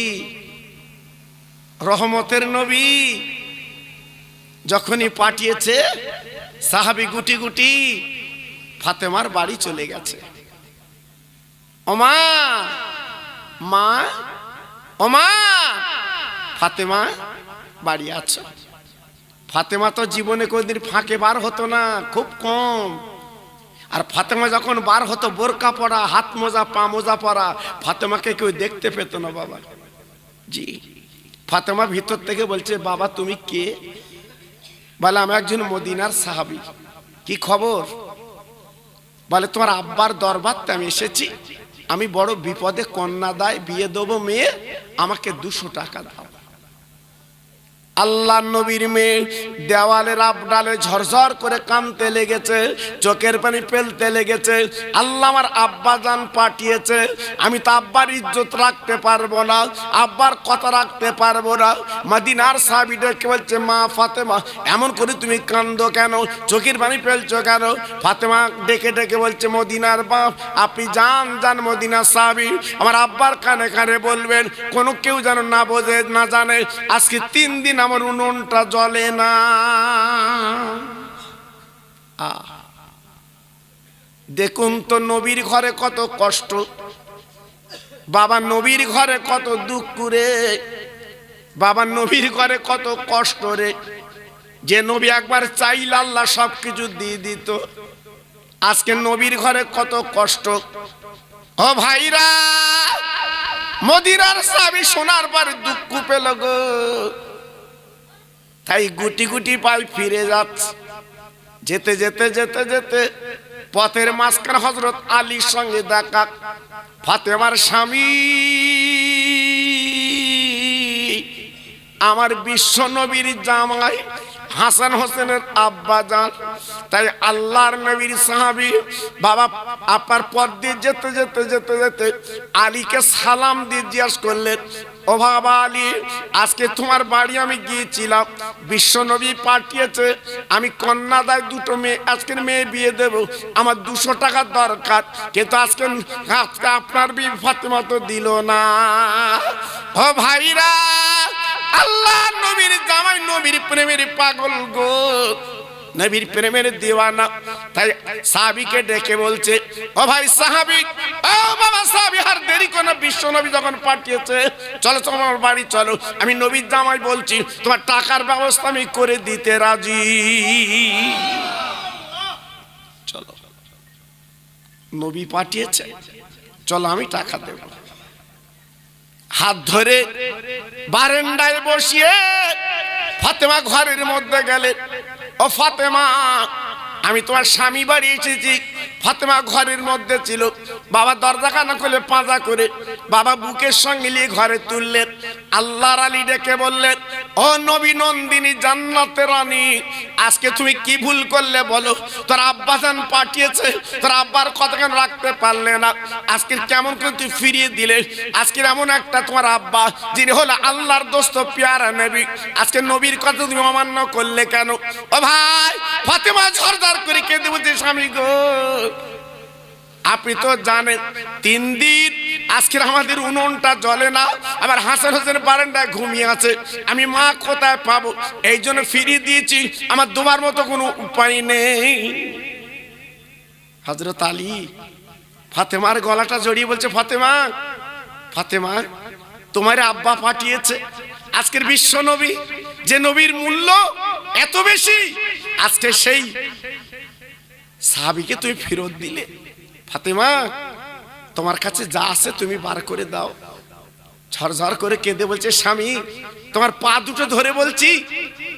রহমতের নবী যখনই পাঠিয়েছে, সাহাবী গুটি গুটি ফাতেমার বাড়ি চলে গেছে। ওমা মা, ওমা ফাতেমা বাড়ি আছো? ফাতেমা তো জীবনে কোনদিন ফাঁকে বার হতো না, খুব কম। আর ফাতেমা যখন বার হতো, বোরকা পরা, হাত মোজা, পা মোজা পরা, ফাতেমাকে কেউ দেখতে পেত না বাবা। জি, ফাতেমা ভিতর থেকে বলছে, বাবা তুমি কে? বলে, আমি একজন মদিনার সাহাবী। কি খবর? বলে, তোমার আব্বার দরবারতে আমি এসেছি, আমি বড় বিপদে, কন্যাদায় বিয়ে দেবো মেয়ে, আমাকে 200 টাকা দাও। আল্লাহ নবীর মেয়ে দেওয়ালের আবডালে ঝরঝর করে কাঁদতে লেগেছে, চোখের পানি ফেলতে লেগেছে। আল্লাহ আমার আব্বা জান পাঠিয়েছে, আমি তো আব্বার ইজ্জত রাখতে পারবো না, আব্বার কথা রাখতে পারবো না। মদিনার সাহাবী ডেকে বলছে, মা ফাতেমা, এমন করে তুমি কাঁদো কেন, চোখের পানি ফেলছো কেন? ফাতেমা ডেকে ডেকে বলছে, মদিনার বাপ, আপনি যান যান মদিনার সাহাবী, আমার আব্বার কানে কানে বলবেন, কোনো কেউ যেন না বোঝে, না জানে, আজকে 3 দিন আমার উনুনটা জ্বলে না। দেখুন তো নবীর ঘরে কত কষ্ট বাবা, নবীর ঘরে কত দুঃখ রে বাবা, নবীর ঘরে কত কষ্ট রে। যে নবী একবার চাইলে আল্লাহ সবকিছু দিয়ে দিত, আজকে নবীর ঘরে কত কষ্ট। ও ভাইরা, মদিনার সাহাবী শোনার পরে দুঃখ পেল গো, তাই গুটি গুটি পায়ে ফিরে যাচ্ছে। যেতে যেতে যেতে যেতে পথের মাঝখানে হযরত আলীর সঙ্গে দেখা। ফাতেমার স্বামী আমার বিশ্ব নবীর জামাই হাসান হোসেনের আব্বা জান, তাই আল্লাহর নবীর সাহাবী বাবা আপনার পথ দিয়ে যেতে যেতে যেতে যেতে আলীকে সালাম দিয়ে জিজ্ঞেস করলেন, ও বাবা আলী, আজকে তোমার বাড়ি আমি গিয়েছিলাম, বিশ্ব নবী পাঠিয়েছে, আমি কন্যাদায় 2টো মেয়ে, আজকের মেয়ে বিয়ে দেব, আমার 200 টাকা দরকার, কিন্তু আজকে আপনার বিবি ফাতেমা তো দিল না। ও ভাইরা, আল্লাহ নবীর জামাই নবীর প্রেমের পাগল গো, নবীর প্রেমের দিওয়ানা। তাই সাহাবীকে ডেকে বলছে, ও ভাই সাহাবী, ও বাবা সাহাবী, আর দেরি কোন, বিশ্ব নবী যখন পাঠিয়েছে, চলো চলো আমার বাড়ি চলো, আমি নবীর জামাই বলছি, তোমার টাকার ব্যবস্থা আমি করে দিতে রাজি। চলো, নবী পাঠিয়েছে, চলো আমি টাকা দেব। হাত ধরে বারান্দায় বসিয়ে ফাতেমা ঘরের মধ্যে গেলে, ও ফাতেমা, আমি তোমার স্বামী বাড়ি এসেছি। ফাতেমা ঘরের মধ্যে ছিল, বাবা দরজাখানা খুলে পাঁজা করে বাবা বুকের সঙ্গে নিয়ে ঘরে তুললেন। আল্লাহর আলী ডেকে বললেন, ও নবী নন্দিনী, জান্নাতের রানী, আজকে তুমি কি ভুল করলে বলো? তোর আব্বাজান পাঠিয়েছে, তোর আব্বার কথা কেন রাখতে পারলে না? আজকে কেমন করে তুই ফিরিয়ে দিলে? আজকের এমন একটা তোমার আব্বা যিনি হলো আল্লাহর দোস্ত পেয়ারা নবী, আজকে নবীর কথা তুমি অমান্য করলে কেন? ও ভাই, ফাতেমা ঝরঝর করে কেঁদে বলছে, স্বামী গো, আপনি তো জানেন 3 দিন আজকের আমাদের উনুনটা জ্বলে না, আবার হাসান হোসেন বারান্দায় ঘুমিয়ে আছে, আমি মা কোথায় পাবো? এই জন্য ফিরিয়ে দিয়েছি, আমার তোমার মতো কোনো উপায় নেই। হযরত আলী ফাতেমার গলাটা জড়িয়ে বলছে, ফাতেমা, ফাতেমা, তোমার আব্বা পাঠিয়েছে, আজকের বিশ্ব নবী, যে নবীর মূল্য এত বেশি, আজকে সেই সাহাবীকে তুমি ফেরত দিলে। ফাতেমা, তোমার কাছে যা আছে তুমি বার করে দাও। ঝরঝর করে কেঁদে বলছে, স্বামী, তোমার পা দুটো ধরে বলছি,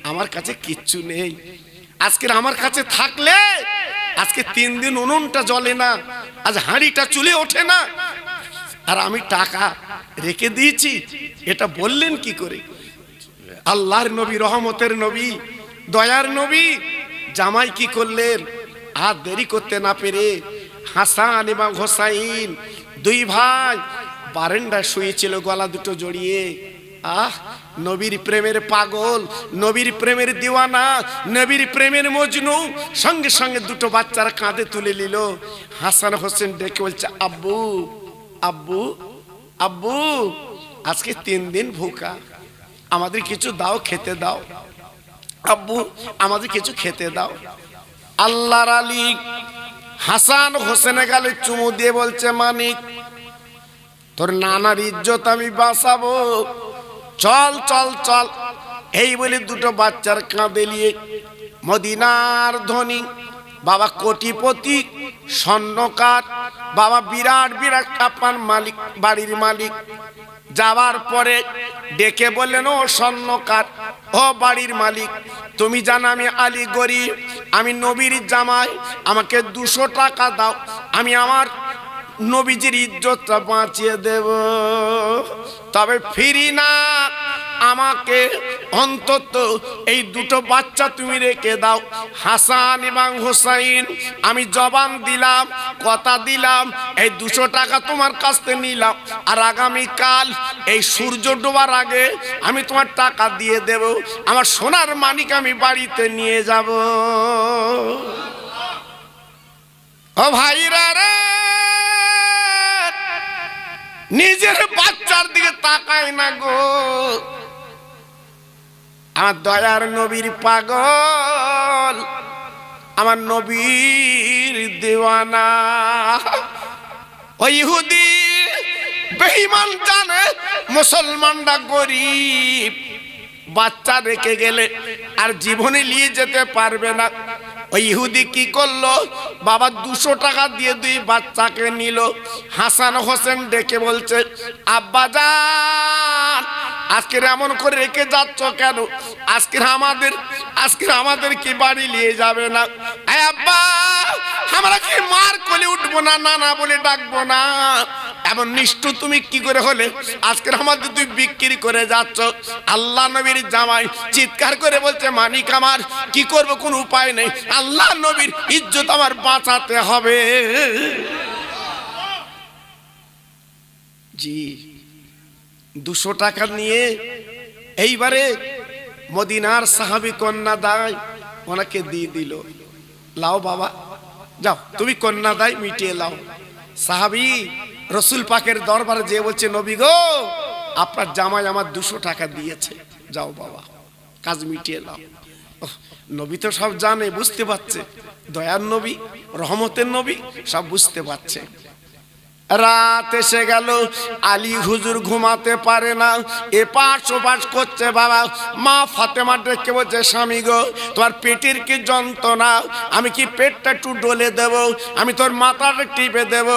আমার কাছে কিচ্ছু নেই। আজকের আমার কাছে থাকলে আজকে 3 দিন উনুনটা জ্বলে না, আজ হাঁড়িটা চুলে ওঠে না, আর আমি টাকা রেখে দিয়েছি, এটা বললেন কি করে? আল্লাহর নবী, রহমতের নবী, দয়ার নবী, জামাই কি করলেন? আর দেরি করতে না পেরে হাসান এবং হোসাইন 2 ভাই বারান্দায় শুয়েছিল, গলা দুটো জড়িয়ে। আহ, নবীর প্রেমের পাগল, নবীর প্রেমের দিওয়ানা, নবীর প্রেমের মজনু, সঙ্গে সঙ্গে 2 বাচ্চার কাঁধে তুলে নিল। হাসান হোসেন ডেকে বলছে, আব্বু, আব্বু, আব্বু, আজকে 3 দিন ভুকা, আমাদের কিছু দাও, খেতে দাও। আব্বু, আমাদের কিছু খেতে দাও। আল্লাহর আলী হাসান হোসেনের গালে চুমু দিয়ে বলছে, মানিক, তোর নানার ইজ্জত আমি বাঁচাবো, চল চল চল। এই বলে 2 বাচ্চার কাঁধে নিয়ে মদিনার ধনী বাবা, কোটিপতি, স্বর্ণকার বাবা, বিরাট বিরাট কাপ্তান মালিক, বাড়ির মালিক, যাওয়ার পরে ডেকে বললেন, ও স্বর্ণকার, ও বাড়ির মালিক, তুমি জানো আমি আলী গরিব, আমি নবীর জামাই, আমাকে 200 টাকা দাও, আমি আমার নবীজির ইজ্জতটা বাঁচিয়ে দেব, তবে ফিরি না, আমাকে অন্তত এই 2 বাচ্চা তুমি রেখে দাও। হাসান এবং হোসাইন, আমি জবান দিলাম, কথা দিলাম, এই 200 টাকা তোমার কাছ থেকে নিলাম, আর আগামীকাল এই সূর্য ডোবার আগে আমি তোমার টাকা দিয়ে দেব, আমার সোনার মানিক আমি বাড়িতে নিয়ে যাব। ও ভাইরা রে, নিজের বাচ্চার দিকে তাকায় না গো, আমার দয়ার নবীর পাগল, আমার নবীর দেওয়ানা। ওই ইহুদি বেঈমান জানে মুসলমানরা গরিব, বাচ্চা রেখে গেলে আর জীবনে নিয়ে যেতে পারবে না। ওই ইহুদি কি করলো? বাবা 200 টাকা দিয়ে 2 বাচ্চাকে নিল। হাসান হোসেন ডেকে বলছে, আব্বা জান, আজকের এমন করে রেখে যাচ্ছ কেন? আজকের আমাদের কি বাড়ি নিয়ে যাবে না? আব্বা, আমরা কি মার কোলে উঠবো না, নানা বলে ডাকবো না? এমন নিষ্ঠুর তুমি কি করে হলে? আজকের আমাদের তুই বিক্রি করে যাচ্ছ। আল্লাহ নবীর জামাই চিৎকার করে বলছে, মানিক আমার কি করব, কোনো উপায় নেই, আল্লাহ নবীর ইজ্জত আমার বাঁচাতে হবে। জি, 200 টাকা নিয়ে এইবারে মদিনার সাহাবী কন্যা দায় ওনাকে দিয়ে দিল, লাও বাবা, যাও তুমি কন্যা দায় মিটিয়ে লাও। সাহাবী রসুল পাকের দরবারে যেয়ে বলছে, নবী গো, আপনার জামাই আমার 200 টাকা দিয়েছে, যাও বাবা, কাজ মিটিয়ে নাও। নবী তো সব জানে, বুঝতে পারছে, দয়ার নবী, রহমতের নবী, সব বুঝতে পারছে। রাত এসে গেল, আলী হুজুর ঘুমাতে পারে না, এপাশ ওপাশ করছে। বাবা মা ফাতেমা ডেকে বলছে, স্বামী গো, তোমার পেটের কি যন্ত্রণা? আমি কি পেটটা একটু ডলে দেব? আমি তোর মাথাটা টিপে দেব?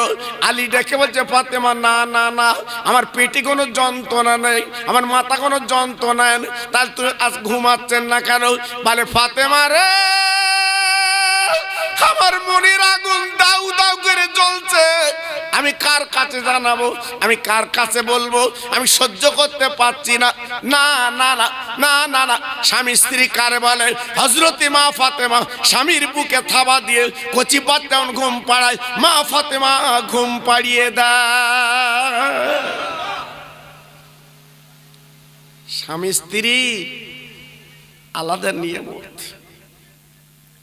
আলী ডেকে বলছে, ফাতেমা না না না, আমার পেটে কোনো যন্ত্রণা নেই, আমার মাথা কোনো যন্ত্রণা নেই। তাহলে তুই আজ ঘুমাচ্ছেন না কেন? বলে, ফাতেমা রে, আমার মনের আগুন দাউ দাউ করে জ্বলছে, আমি কার কাছে জানাবো, আমি কার কাছে বলবো? আমি সহ্য করতে পারছি না। না না না না না না, স্বামী স্ত্রী কারে বলে? হযরতে মা ফাতেমা স্বামীর বুকে থাবা দিয়ে কচি বাচ্চা ঘুম পাড়ায়, মা ফাতেমা ঘুম পাড়িয়ে দেয়। স্বামী স্ত্রী আলাদা নিয়ম।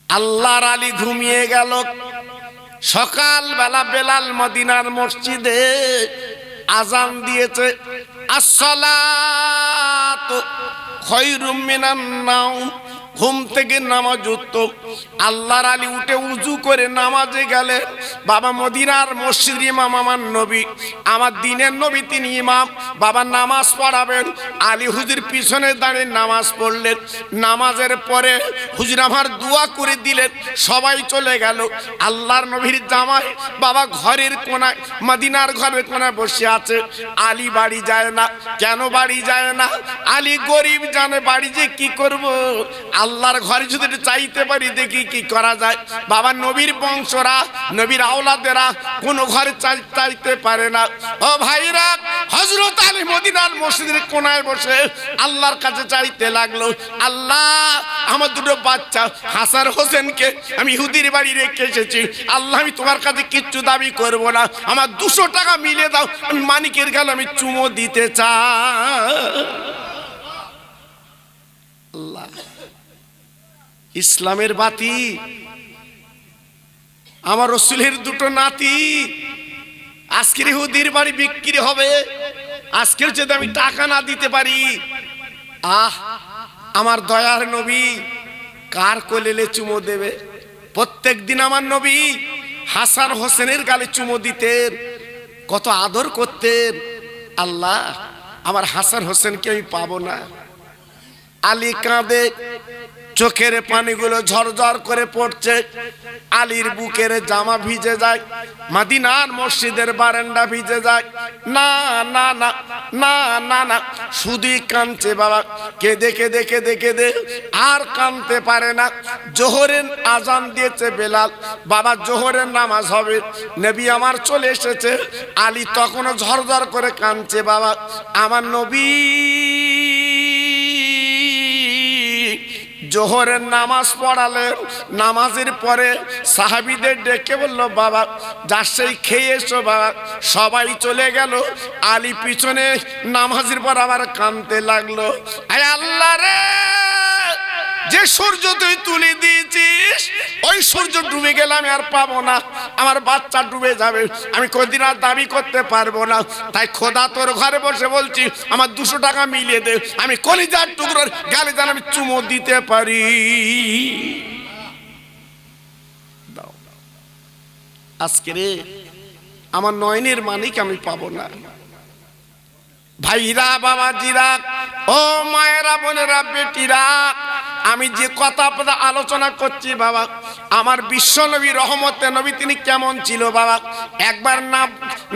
আল্লাহর আলী ঘুমিয়ে গেল। সকালবেলা বেলাল মদিনার মসজিদে আজান দিয়েছে, আসসালাতু খায়রুম মিনান নাওম, ঘুম থেকে নামাজ উঠতো। আল্লাহর আলী উঠে উজু করে নামাজে গেলে। বাবা মদিনার মসজিদের ইমাম আমার নবী, আমার দিনের নবী, তিনি ইমাম। বাবা নামাজ পড়াবেন, আলী হুজুর পিছনে দাঁড়িয়ে নামাজ পড়লেন। নামাজের পরে হুজুর আমার দোয়া করে দিলেন, সবাই চলে গেল। আল্লাহর নবীর জামাই বাবা ঘরের কোনায়, মদিনার ঘরের কোনায় বসে আছে। আলী বাড়ি যায় না। কেন বাড়ি যায় না? আলী গরিব, জানে বাড়ি যে কি করব, আল্লাহর ঘরে যদি চাইতে পারি দেখি কি করা যায়। বাবা নবীর বংশরা, নবীর আওলাদেরা কোনো ঘরে চাইতে পারে না। ও ভাইরা, হযরত আলী মদিনার মসজিদের কোনায় বসে আল্লাহর কাছে চাইতে লাগলো, আল্লাহ, আমার দুটো বাচ্চা হাসান হোসেনকে আমি ইহুদির বাড়ি রেখে এসেছি। আল্লাহ, আমি তোমার কাছে কিচ্ছু দাবি করব না, আমার 200 টাকা মিলে দাও, আমি মানিকের গালে আমি চুমো দিতে চাই। আল্লাহ, ইসলামের বাতি, আমার রাসূলের দুটো নাতি আজকের ইহুদির বাড়ি বিক্রি হবে। আজকের যদি আমি টাকা না দিতে পারি, আমার দয়ার নবী কার কোলে চুমো দেবে? প্রত্যেক দিন আমার নবী হাসান হোসেনের গালে চুমো দিতেন, কত আদর করতেন। আল্লাহ, আমার হাসান হোসেনকে আমি পাবো না। আলী কাঁদে, চোখের পানিগুলো ঝরঝর করে পড়ছে। আলীর বুকের জামা ভিজে যায়, মদিনার মসজিদের বারান্দা ভিজে যায়। না না না না না না, শুধুই কাঁদছে বাবা, কেঁদে কেঁদে কেঁদে কেঁদে আর কাঁদতে পারে না। জোহরের আজান দিয়েছে বেলাল, বাবা জোহরের নামাজ হবে, নবী আমার চলে এসেছে। আলী তখনও ঝরঝর করে কাঁদছে। বাবা আমার নবী জোহরের নামাজ পড়ালেন। নামাজের পরে সাহাবীদের ডেকে বলল, বাবা যার সেই খেয়ে এসো। বাবা সবাই চলে গেল। আলী পিছনে নামাজের পর আবার কাঁদতে লাগলো, আয় আল্লাহ রে, যে সূর্য তুই তুলে দিয়েছিস ওই সূর্য ডুবে গেলে আমি আর পাবো না, আমার বাচ্চা ডুবে যাবে, আমি কোনদিন আর দাবি করতে পারবো না। তাই খোদা তোর ঘরে বসে বলছি, আমার 200 টাকা মিলিয়ে দে, আমি কলিজার টুকরোর গালে যেন আমি চুমো দিতে পারি। আজকে রে আমার নয়নের মানিক আমি পাবো না। ভাইরা, বাবাজিরা, ও মায়েরা, বোনেরা, বেটিরা, আমি যে কথা আলোচনা করছি বাবা, আমার বিশ্ব নবী, রহমতে নবী, তিনি কেমন ছিল বাবা, একবার না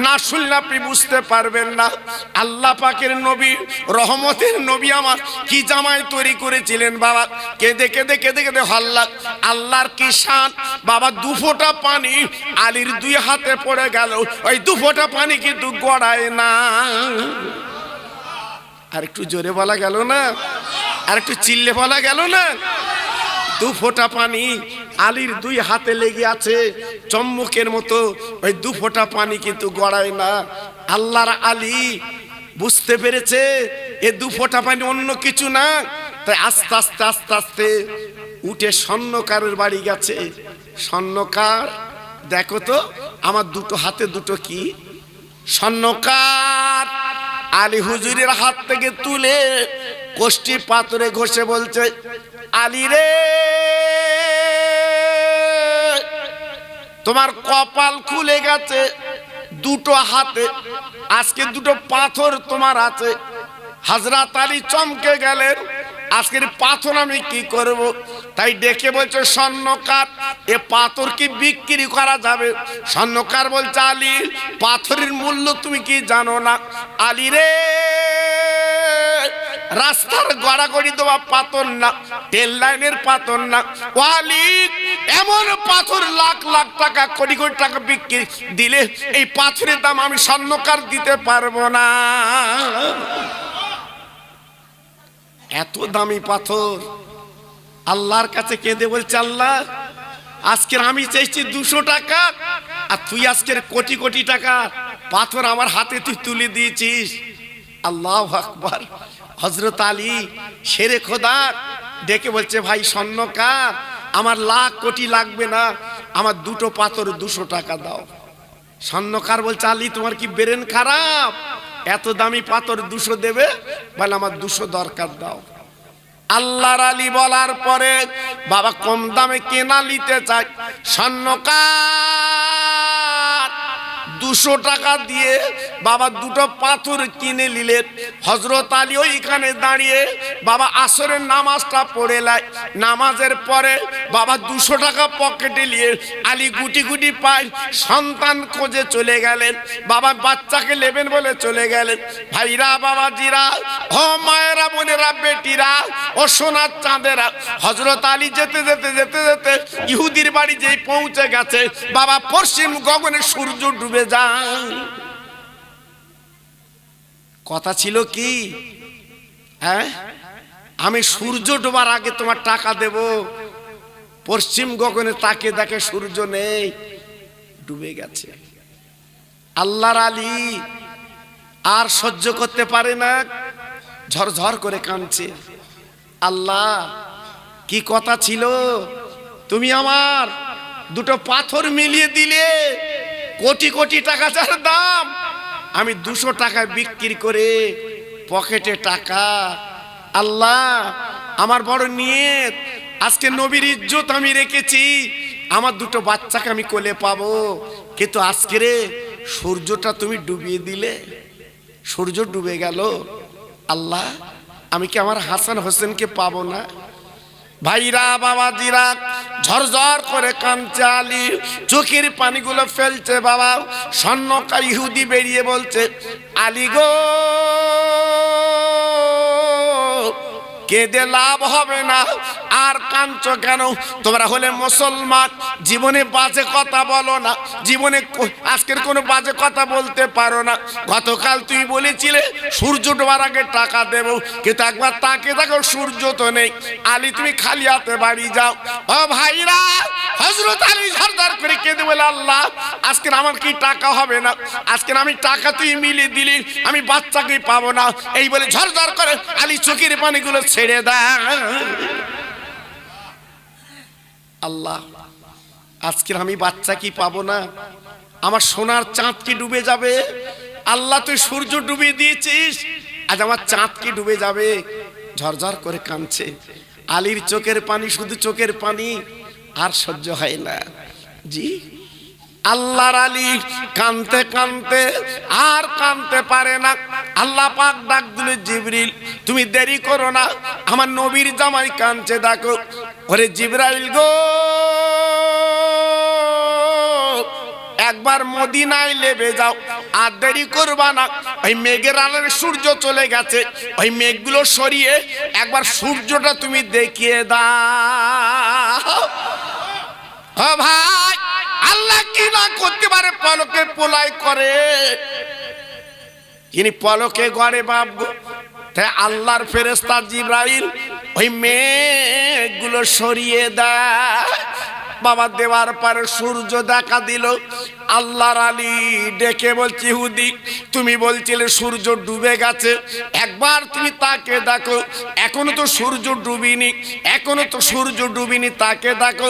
না শুনলে আপনি বুঝতে পারবেন না। আল্লাহ পাকের নবী, রহমতের নবী আমার কি জামাই তৈরি করেছিলেন বাবা, কেঁদে কেঁদে কেঁদে কেঁদে হল্লা। আল্লাহর কি শান বাবা, 2 ফোঁটা পানি আলীর 2 হাতে পড়ে গেল, ওই 2 ফোঁটা পানি কিন্তু গড়ায় না। আর একটু জোরে বলা গেল না, আর একটু চিল্লে বলা গেল না। 2 ফোঁটা পানি আলীর 2 হাতে লেগে আছে চম্মুকের মতো, ওই 2 ফোঁটা পানি কিন্তু গড়ায় না। আল্লাহর আলী বুঝতে পেরেছে এ 2 ফোঁটা পানি অন্য কিছু না। তাই আস্তে আস্তে আস্তে আস্তে উঠে স্বর্ণকারের বাড়ি গেছে। স্বর্ণকার, দেখো তো আমার 2 হাতে 2 কি? স্বর্ণকার আলী হুজুরের হাত থেকে তুলে কোষ্ঠী পাথরে ঘষে বলছে, আলী রে, তোমার কপাল খুলে গেছে, দুটো হাতে আজকে দুটো পাথর তোমার আছে। হযরত আলী চমকে গেলেন, আজকের পাথর আমি কি করব? তাই ডেকে বলছে, স্বর্ণকার, এ পাথর কি বিক্রি করা যাবে? স্বর্ণকার বলছে, আলী, পাথরের মূল্য তুমি কি জানো না? আলী রে, রাস্তার গড়াগড়ি দেওয়া পাথর না, টেল লাইনের পাথর না, ও আলী, এমন পাথর লাখ লাখ টাকা, কোটি কোটি টাকা বিক্রি দিলে এই পাথরের দাম আমি স্বর্ণকার দিতে পারবো না। এত দামি পাথর। আল্লাহর কাছে কেঁদে বলছে, আল্লাহ, আজকের আমি চাইছি 200 টাকা, আর তুই আজকের কোটি কোটি টাকা পাথর আমার হাতে তুই তুলে দিয়েছিস। আল্লাহু আকবার। হযরত আলী শেরে খোদা ডেকে বলছে, ভাই স্বর্ণকার, আমার লাখ কোটি লাগবে না, আমার দুটো পাথর 200 টাকা দাও। স্বর্ণকার বলছে, আলী, তোমার কি ব্রেন খারাপ? এত দামি পাথর 200 দেবে? বলে, আমার 200 দরকার, দাও। আল্লাহর আলী বলার পরে বাবা কম দামে কেনা নিতে চাই। স্বর্ণকার 200 টাকা দিয়ে বাবা দুটো পাথর কিনে নিলেন। হযরত আলী ওইখানে দাঁড়িয়ে বাবা আসরের নামাজটা পড়ে লাই। নামাজের পরে বাবা 200 টাকা পকেটে নিয়ে আলী গুটি গুটি পায় সন্তান খোঁজে চলে গেলেন। বাবা বাচ্চাকে নেবেন বলে চলে গেলেন। ভাইরা, বাবাজিরা, ও মায়েরা, বোনেরা, বেটিরা, ও সোনার চাঁদেরা, হযরত আলী যেতে যেতে যেতে যেতে ইহুদির বাড়ি যেই পৌঁছে গেছে, বাবা পশ্চিম গগনে সূর্য ডুবে যায়। কথা ছিল কি, হ্যাঁ, আমি সূর্য ডোবার আগে তোমার টাকা দেব। পশ্চিম গগনে তাকে দেখে সূর্য নেই, ডুবে গেছে। আল্লাহর আলী আর সহ্য করতে পারে না, ঝরঝর করে কাঁদছে। আল্লাহ, কি কথা ছিল, তুমি আমার দুটো পাথর মিলিয়ে দিলে, কোটি কোটি টাকা যার দাম, আমি 200 টাকায় বিক্রি করে পকেটে টাকা। আল্লাহ, আমার বড় নিয়ত, আজকে নবীর ইজ্জত আমি রেখেছি, আমার দুটো বাচ্চাকে আমি কোলে পাবো, কিন্তু আজকে রে সূর্যটা তুমি ডুবিয়ে দিলে, সূর্য ডুবে গেল। আল্লাহ, আমি কি আমার হাসান হোসেনকে পাবো না? ভাইরা, বাবাজিরা, ঝরঝর করে কাঁদছে আলী, চোখের পানিগুলো ফেলছে। বাবা স্বর্ণকার ইহুদি বেরিয়ে বলছে, আলী গো, কেঁদে লাভ হবে না, আর কাঁদছো কেন? তোমরা হলে মুসলমান, জীবনে বাজে কথা বলো না, জীবনে আজকের কোনো বাজে কথা বলতে পারো না। গতকাল তুই বলেছিলে সূর্য ডোবার আগে টাকা দেব, কিন্তু একবার তাকে দেখো, সূর্য তো নেই। আলী, তুমি খালি হাতে বাড়ি যাও। ও ভাইরা, হযরত আলী ঝরঝর করে কেঁদে বলে, আল্লাহ, আজকের আমার কি টাকা হবে না? আজকের আমি টাকা তুই মিলিয়ে দিলি, আমি বাচ্চাকে পাবো না। এই বলে ঝরঝর করে আলী চোখের পানিগুলো ছেড়ে দেয়। আল্লাহ, আজকের আমি বাচ্চা কি পাবো না? আমার সোনার চাঁদ কি ডুবে যাবে? আল্লাহ, তুই সূর্য ডুবিয়ে দিয়েছিস, আজ আমার চাঁদ কি ডুবে যাবে? ঝরঝর করে কাঁদছে আলীর চোখের পানি, শুধু চোখের পানি, আর সহ্য হয় না। জি, আল্লাহর আলী কাঁদতে কাঁদতে আর কাঁদতে পারে না। আল্লাহ পাক ডাক দিলে, জিবরিল, তুমি দেরি করো না, আমার নবীর জামাই কাঁদছে, দেখো। ওরে জিবরাইল গো, একবার মদিনায় লেবে যাও, আর দেরি করবা না। ওই মেঘের আলোর সূর্য চলে গেছে, ওই মেঘগুলো সরিয়ে একবার সূর্যটা তুমি দেখিয়ে দাও। ও ভাই, আল্লাহ কি না করতে পারে, পলকে পোলাই করে, যিনি পলকে গড়ে বাপ গো। তাই আল্লাহর ফেরেশতা জিবরাইল ওই মেঘগুলো সরিয়ে দেয়। বাবা দেওয়ার পরে সূর্য দেখা দিল। আল্লাহর আলী ডেকে বলছি, ইহুদি তুমি বলছিলে সূর্য ডুবে গেছে, একবার তুমি তাকে দেখো, এখনো তো সূর্য ডুবিনি, এখনো তো সূর্য ডুবিনি, তাকে দেখো।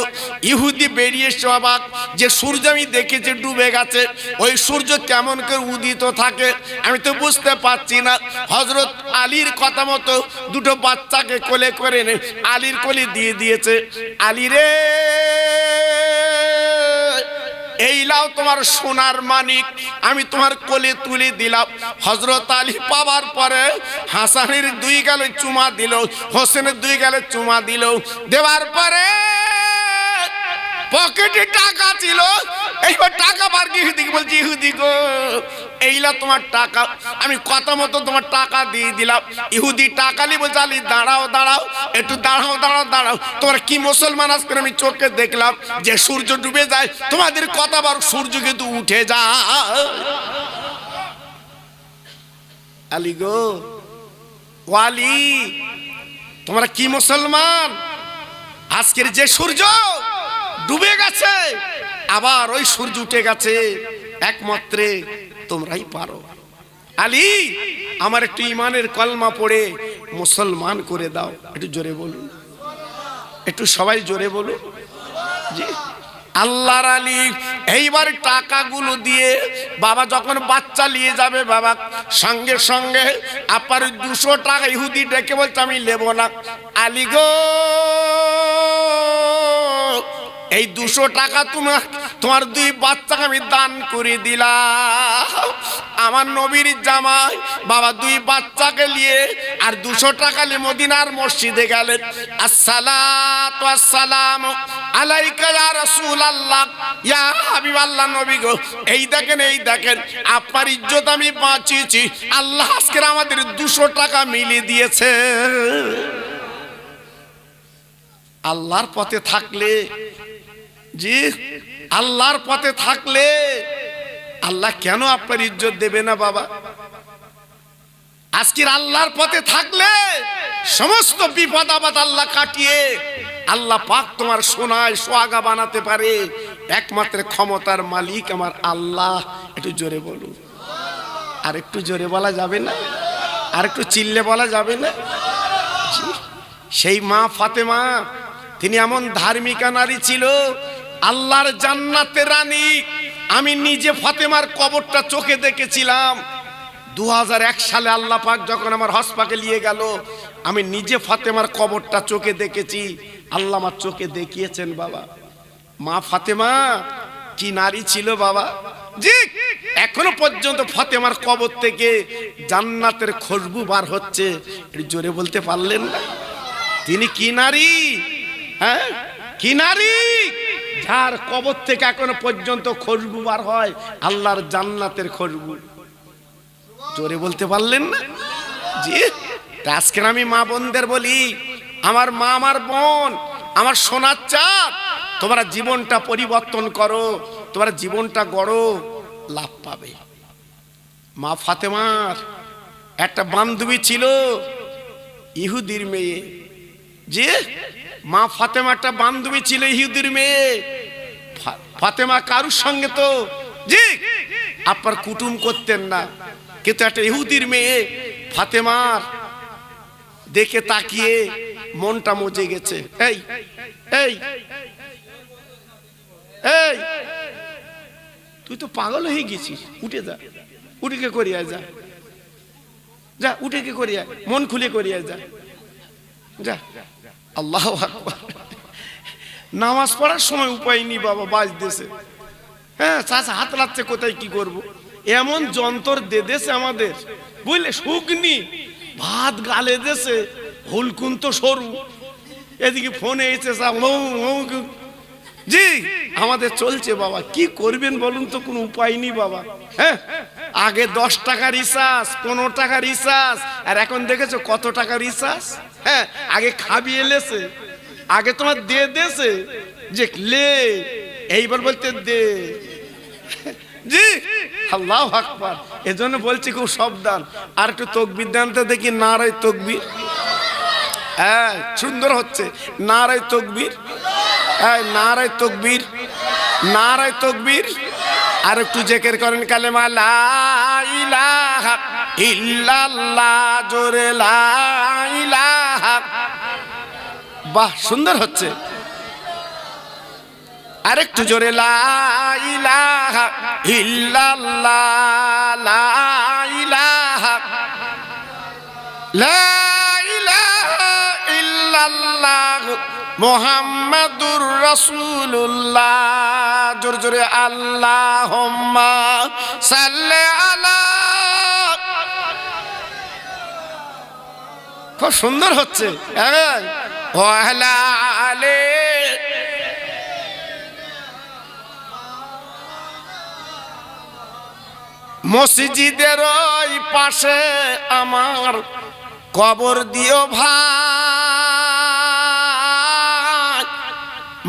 ইহুদি বেরিয়ে এসে অবাক যে সূর্য আমি দেখেছি ডুবে গেছে, ওই সূর্য কেমন করে উদিত থাকে আমি তো বুঝতে পারছি না। হযরত আলীর কথা মতো দুটো বাচ্চাকে কোলে করে নে আলীর কোলে দিয়ে দিয়েছে। আলী রে, এই লাও তোমার সোনার মানিক, আমি তোমার কোলে তুলে দিলাম। হযরত আলী পাওয়ার পরে হাসানের 2 গালে চুমা দিল, হোসেনের 2 গালে চুমা দিল। দেওয়ার পরে পকেটে টাকা ছিল, এইবার টাকা বার দিয়ে ইহুদিকে বলছি, ইহুদি গো এইলা তোমার টাকা, আমি কথা মতো তোমার টাকা দিয়ে দিলাম। ইহুদি টাকা নিয়ে বলছে, আলী দাঁড়াও দাঁড়াও, একটু দাঁড়াও দাঁড়াও দাঁড়াও, তোমার কি মুসলমান আজকে আমি চোখে দেখলাম যে সূর্য ডুবে যায়, তোমাদের কথা বার সূর্য কিন্তু উঠে যায়। আলী গো, ওয়ালি তোমরা কি মুসলমান, আজকের যে সূর্য ডুবে গেছে আবার ওই সূর্য উঠে গেছে একমাত্র তোমরাই পারো। আলী আমার একটু ইমানের কলমা পড়ে মুসলমান করে দাও। একটু জোরে বলুন, একটু সবাই জোরে বলুন। জি, আল্লাহর আলী এইবার টাকাগুলো দিয়ে বাবা যখন বাচ্চা নিয়ে যাবে, বাবা সঙ্গে সঙ্গে আপনার 200 টাকা ইহুদি ডেকে বলছে, আমি নেব না। আলী গো, এই 200 টাকা তোমার 2 বাচ্চাকে আমি দান করে দিলাম। আমার নবীর জামাই বাবা 2 বাচ্চাকে নিয়ে আর 200 টাকা নিয়ে মদিনার মসজিদে গেলেন। আসসালাতু আসসালামু আলাইকা ইয়া রাসূলুল্লাহ, ইয়া হাবিবাল্লাহ, নবী গো এই দেখেন, এই দেখেন আপনার ইজ্জত আমি বাঁচিয়েছি, আল্লাহ আজকে আমাদের 200 টাকা মিলিয়ে দিয়েছে। আল্লাহর পথে থাকলে, জি আল্লাহর পথে থাকলে আল্লাহ কেন আপনার ইজ্জত দেবে না বাবা? আজকের আল্লাহর পথে থাকলে সমস্ত বিপদ আপদ আল্লাহ কাটিয়ে আল্লাহ পাক তোমার সোনায় সোহাগা বানাতে পারে। একমাত্র ক্ষমতার মালিক আমার আল্লাহ। একটু জোরে বলুন, আর একটু জোরে বলা যাবে না? আর একটু চিল্লে বলা যাবে না? সেই মা ফাতেমা, তিনি এমন ধার্মিকা নারী ছিল, আল্লাহর জান্নাতের রানী। আমি নিজে ফাতেমার কবরটা চোখে দেখেছিলাম 2001 সালে। আল্লাহ পাক যখন আমার হজ পাকে নিয়ে গেল, আমি নিজে ফাতেমার কবরটা চোখে দেখেছি। আল্লাহ আমার চোখে দেখিয়েছেন বাবা। মা ফাতেমা কি নারী ছিল বাবা। জি, এখনো পর্যন্ত ফাতেমার কবর থেকে জান্নাতের খুশবু বার হচ্ছে। জোরে বলতে পারলেন না? তিনি কি নারী, হ্যাঁ কি নারী, যার কবর থেকে এখনো পর্যন্ত খুশবু বার হয় আল্লাহর জান্নাতের খুশবু। জোরে বলতে পারলেন না? জি, আজকে আমি মা বোনদের বলি, আমার মা, আমার বোন, আমার সোনার চাঁদ, তোমরা জীবনটা পরিবর্তন করো, তোমরা জীবনটা গড়ো, লাভ পাবে। মা ফাতেমার একটা বান্ধবী ছিল, ইহুদির মেয়ে। যে মা ফাতেমা একটা বান্ধবী ছিল, ইহুদির মেয়ে। ফাতেমা কারুর সঙ্গে তো জি আপনার কুটুম করতেন না, কিন্তু একটা ইহুদির মেয়ে ফাতেমার দেখে তাকিয়ে মনটা মজে গেছে। এই এই এই তুই তো পাগল হয়ে গেছিস, উঠে যা, উঠে করিয়া যা, যা উঠে করিয়া, মন খুলে করিয়া যা, যা। আল্লাহু আকবার। নামাজ পড়ার সময় উপায় নেই বাবা, বাজতেছে। হ্যাঁ, চাচা হাত লাগছে, কোথায় কি করব, এমন যন্ত্র দে দেশে আমাদের, বুঝলে, শুকনি ভাত গালে দেশে, হুলকুন তো সরু, এদিকে ফোনে এসে জি আমাদের চলছে বাবা। কি করবেন বলুন তো, কোনো উপায় নেই বাবা। হ্যাঁ, আগে 10 টাকা রিচার্জ, 15 টাকা রিচার্জ, আর এখন দেখেছো কত টাকা রিচার্জ। হ্যাঁ, আগে খাবি এলেছে, আগে তোমার দে দেশে যে লে, এইবার বলতে দে। জি আল্লাহু আকবার। এজন্য বলছি খুব সাবধান। আর একটু তাকবীর দেন তো দেখি, নারায়ে তাকবীর। হ্যাঁ, সুন্দর হচ্ছে নারায়ে তাকবীর। এই নারায়ে তাকবীর, নারায়ে তাকবীর। আর একটু জিকির করেন কালেমা লা ইলাহা ইল্লাল্লাহ, জোরে লা ইলাহা। বাহ, সুন্দর হচ্ছে। আরেকটু জোরে লা ইলাহা ইল্লাল্লাহ, লা ইলাহা, লা ইলাহা ইল্লাল্লাহ মুহাম্মাদুর রাসূলুল্লাহ। জোরে জোরে আল্লাহুম্মা সাল্লি আলা। খুব সুন্দর হচ্ছে। ওয়া আলা আলি। মসজিদের ওই পাশে আমার কবর দিও ভাই,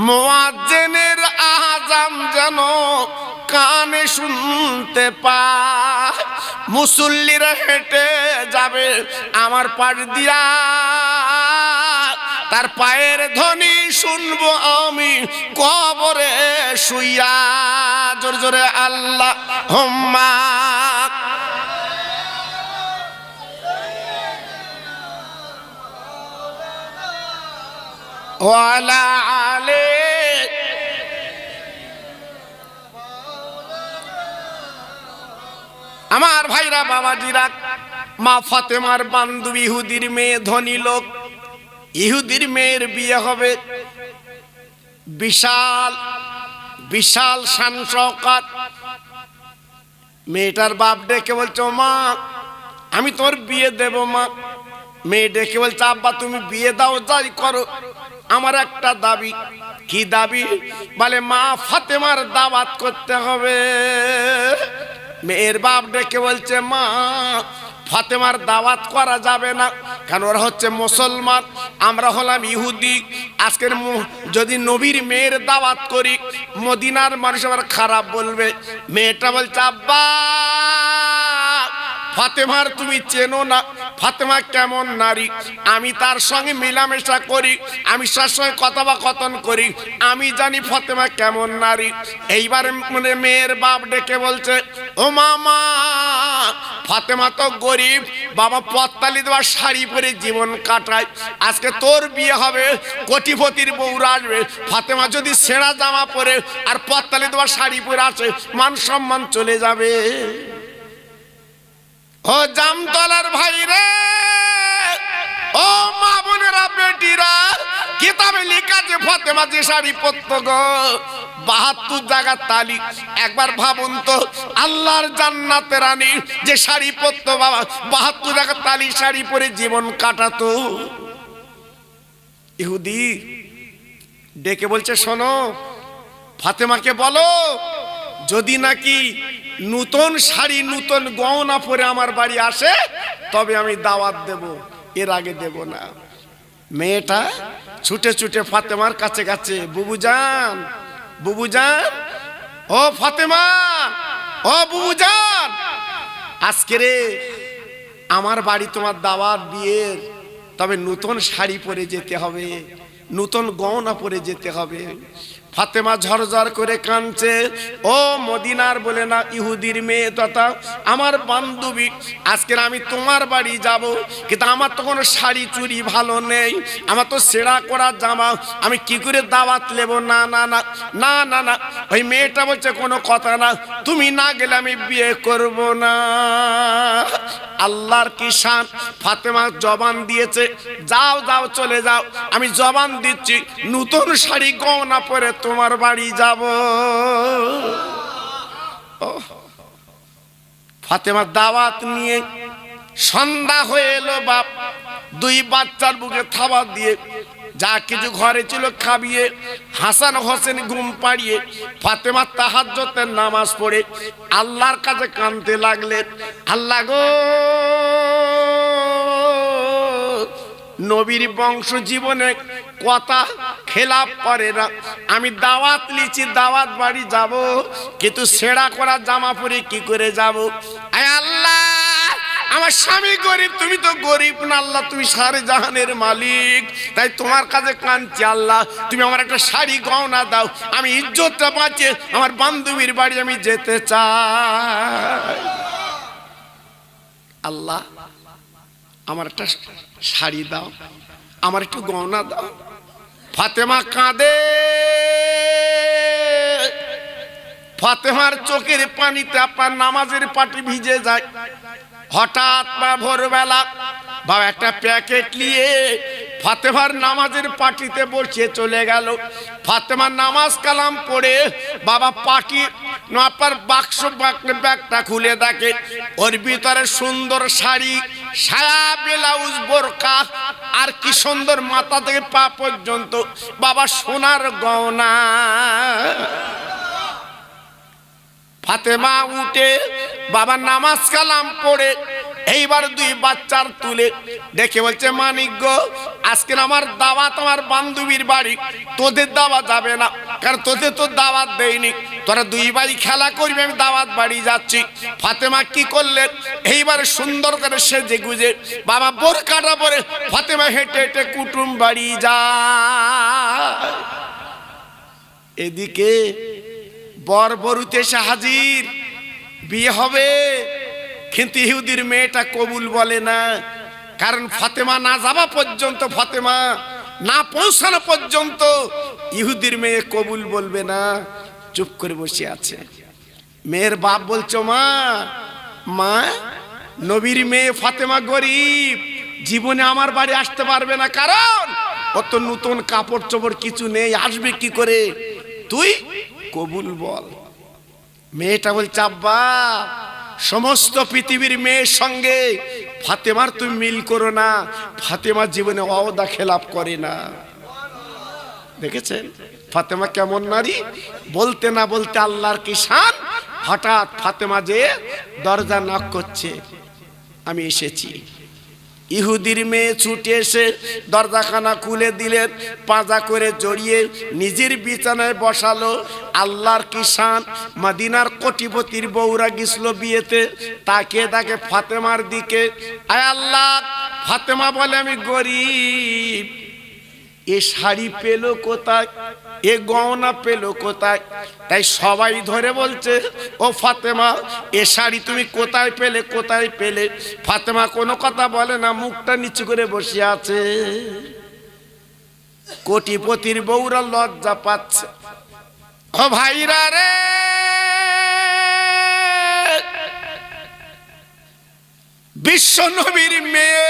মুয়াজ্জিনের আযান যেন কানে শুনতে পায়। মুসল্লিরা হেঁটে যাবে আমার পাশ দিয়া, তার পায়ের ধ্বনি শুনবো আমি কবরে শুইয়া। জোরে জোরে আল্লাহুম্মা। ওয়া আলা আলি। আমার ভাইরা বাবাজিরা, মা ফাতেমার বান্ধবী ইহুদির মেয়ে, ধনী লোক, ইহুদির মেয়ের বিয়ে হবে। বিশাল বিশাল শান শওকত। মেয়েটার বাপ ডেকে বলছে, মা আমি তোর বিয়ে দেব মা। মেয়ে ডেকে বলছে, আব্বা তুমি বিয়ে দাও, যাই করো, আমার একটা দাবি। কি দাবি? বলে মা ফাতেমার দাওয়াত করতে হবে। মেয়ের বাপ ডেকে বলছে, মা ফাতেমার দাওয়াত করা যাবে না, কারণ ওরা হচ্ছে মুসলমান, আমরা হলাম ইহুদি। আজকের যদি নবীর মেয়ের দাওয়াত করি, মদিনার মানুষ আবার খারাপ বলবে। মেয়েটা বলছে, আব্বা ফাতেমার তুমি চেনো না, ফাতেমা কেমন নারী, আমি তার সঙ্গে মেলামেশা করি, আমি তার সঙ্গে কথোপকথন করি, আমি জানি ফাতেমা কেমন নারী। এইবার মেয়ের বাপ ডেকে বলছে, ও মামা ফাতেমা তো গরিব, বাবা পত্তালি দেওয়া শাড়ি পরে জীবন কাটায়, আজকে তোর বিয়ে হবে, কোটিপতির বউরা আসবে, ফাতেমা যদি ছেঁড়া জামা পরে আর পত্তালি দেওয়া শাড়ি পরে আসে, মান সম্মান চলে যাবে। ও জামতলার ভাই রে, ও মা বোনেরা, বেটিরা, কিতাবে লেখা যে ফাতেমা যে শাড়ি পরতো গো, ৭২ জায়গার তালি। একবার ভাবুন তো, আল্লাহর জান্নাতের রানী যে শাড়ি পরতো বাবা, ৭২ জায়গার তালি শাড়ি পরে জীবন কাটাতো। ইহুদি ডেকে বলছে, শোনো ফাতেমাকে বলো, যদি নাকি নতুন শাড়ি নতুন গহনা পরে আমার বাড়ি আসে তবে আমি দাওয়াত দেব, এর আগে দেব না। মেয়েটা ছুটে ছুটে ফাতেমার কাছে গেছে, বুবুজান, বুবুজান, ও ফাতেমা, ও বুবুজান, আজকে রে আমার বাড়ি তোমার দাওয়াত বিয়ের, তবে নতুন শাড়ি পরে যেতে হবে, নতুন গহনা পরে যেতে হবে। ফাতেমা ঝরঝর করে কাঁদছে। ও মদিনার বলে না ইহুদির মেয়ে তথা আমার বান্ধবী, আজকের আমি তোমার বাড়ি যাব, কিন্তু আমার তো কোনো শাড়ি চুড়ি ভালো নেই, আমার তো ছেঁড়া করা জামা, আমি কি করে দাওয়াত নেব? না না না না না না। ওই মেয়েটা বলছে, কোনো কথা না, তুমি না গেলে আমি বিয়ে করব না। আল্লাহর কি শান, ফাতেমা জবান দিয়েছে, যাও যাও চলে যাও, আমি জবান দিচ্ছি নতুন শাড়ি গহনা পরে তোমার বাড়ি যাব। ফাতেমার দাওয়াত নিয়ে সন্ধ্যা হয়ে এলো। বাপ দুই বাচ্চার বুকে খাবার দিয়ে যা কিছু ঘরে ছিল খাবিয়ে, হাসান হোসেন ঘুম পাড়িয়ে ফাতেমা তাহাজ্জুদের নামাজ পড়ে আল্লাহর কাছে কাঁদতে লাগলেন, আল্লাহ গো, নবীর বংশ জীবনে কথা খেলাপ করে না, আমি দাওয়াত লিছি, দাওয়াত বাড়ি যাব, কিন্তু ছেঁড়া করা জামা পরে কি করে যাব? আয় আল্লাহ, আমার স্বামী গরিব, তুমি তো গরিব না আল্লাহ, তুমি সারে জাহানের মালিক, তাই তোমার কাছে কাঁদছি আল্লাহ, তুমি আমার একটা শাড়ি গহনা দাও, আমি ইজ্জতটা বাঁচিয়ে আমার বান্ধবীর বাড়ি আমি যেতে চাই। আল্লাহ আমার একটা শাড়ি দাও, আমার একটু গহনা দাও। ফাতেমা কাঁদে, ফাতেমার চোখের পানিতে আপনার নামাজের পাটি ভিজে যায়। হঠাৎ বা ভোরবেলা বাবা একটা প্যাকেট নিয়ে ফাতেমার নামাজের পাটিতে বসিয়ে চলে গেল। ফাতেমার নামাজ কালাম পড়ে বাবা পাটি আপনার বাক্স ব্যাগটা খুলে দেখে ওর ভিতরে সুন্দর শাড়ি, সায়া, ব্লাউজ, বোরকা, আর কি সুন্দর মাথা থেকে পা পর্যন্ত বাবা সোনার গয়না। ফাতেমা উঠে বাবা নামাজ কালাম পড়ে এইবার দুই বাচ্চার তুলে দেখে বলছে, মানিক গো, আজকে আমার দাওয়াত আমার বান্ধবীর বাড়ি, তোদের দাওয়াত যাবে না, কারণ তোদের তো দাওয়াত দেয়নি, তোরা দুই ভাই খেলা করবি, আমি দাওয়াত বাড়ি যাচ্ছি। ফাতেমা কি করলেন, এইবার সুন্দর করে সেজে গুজে বাবা বোরকাটা পরে ফাতেমা হেঁটে হেঁটে কুটুম বাড়ি যায়। এদিকে বর বরুতে এসে হাজির, বিয়ে হবে, কিন্তু ইহুদির মেয়েটা কবুল বলে না, কারণ ফাতেমা না যাওয়া পর্যন্ত, ফাতেমা না পৌঁছানো পর্যন্ত ইহুদির মেয়ে কবুল বলবে না, চুপ করে বসে আছে। মেয়ের বাপ বলছো, মা মা নবীর মেয়ে ফাতেমা গরিব, জীবনে আমার বাড়ি আসতে পারবে না, কারণ অত নতুন কাপড় চোপড় কিছু নেই, আসবে কি করে, তুই কবুল বল। মেয়েটা বলছে, আব্বা সমস্ত পৃথিবীর মেয়ের সঙ্গে ফাতেমার তুমি মিল করো না, ফাতেমা জীবনে ওয়াদা খেলাপ করে না। দেখেছেন ফাতেমা কেমন নারী, বলতে না বলতে আল্লাহর কি শান। হঠাৎ ফাতেমা যে দরজা নক করছে, আমি এসেছি। ইহুদির মেয়ে ছুটে এসে দরজাখানা খুলে দিলেন, পাজা করে জড়িয়ে নিজের বিছানায় বসালো। আল্লাহর কি শান, মদিনার কোটিপতির বউরা গেছিল বিয়েতে, তাকে তাকে ফাতেমার দিকে, আয় আল্লাহ, ফাতেমা বলে আমি গরিব, এ শাড়ি পেলো কোথায়, এ গহনা পেলো কোথায়? তাই সবাই ধরে বলছে, ও ফাতেমা, এ শাড়ি তুমি কোথায় পেলে, কোথায় পেলে? ফাতেমা কোনো কথা বলে না, মুখটা নিচু করে বসে আছে। কোটিপতির বউরা লজ্জা পাচ্ছে। ও ভাইরা রে, বিশ্ব নবীর মেয়ে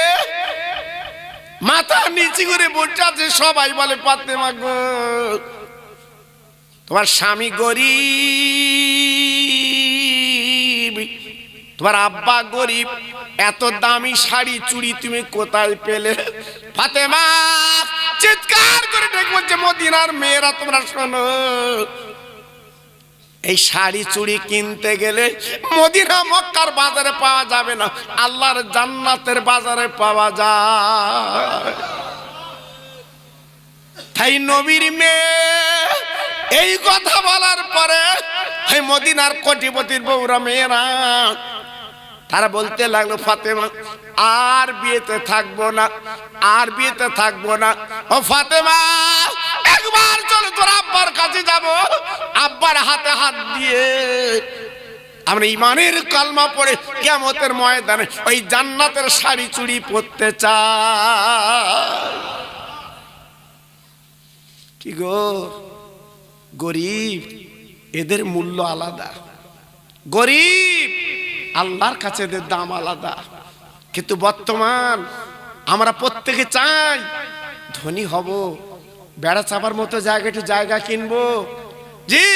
মাথা নিচু করে বসে আছে, সবাই বলে ফাতেমা গো, তোমার স্বামী গরিব, তোমার আব্বা গরিব, এত দামি শাড়ি চুড়ি তুমি কোথায় পেলে? ফাতেমা চিৎকার করে ডেকে বলছে, মদিনার মেয়েরা তোমরা শোনো, এই শাড়ি চুড়ি কিনতে গেলে মদিনা মক্কার বাজারে পাওয়া যাবে না, আল্লাহর জান্নাতের বাজারে পাওয়া যায়। তাই নবীর মেয়ে এই কথা বলার পরে এই মদিনার কোটিপতির বউরা মেয়েরা তারা বলতে লাগলো, ফাতেমা আর বিয়েতে থাকবো না, আর বিয়েতে থাকবো না। ও ফাতেমা, একবার চলো তোর আব্বার কাছে যাব, আব্বার হাতে হাত দিয়ে আমরা ইমানের কালমা পড়ে কিয়ামতের ময়দানে ওই জান্নাতের শাড়ি চুড়ি পরতে চাই। কি গো, গরিব এদের মূল্য আলাদা, গরিব আল্লাহর কাছে এদের দাম আলাদা। কিন্তু বর্তমান আমরা প্রত্যেকে চাই ধনী হব, বেড়া চাপার মতো জায়গা, একটু জায়গা কিনবো। জি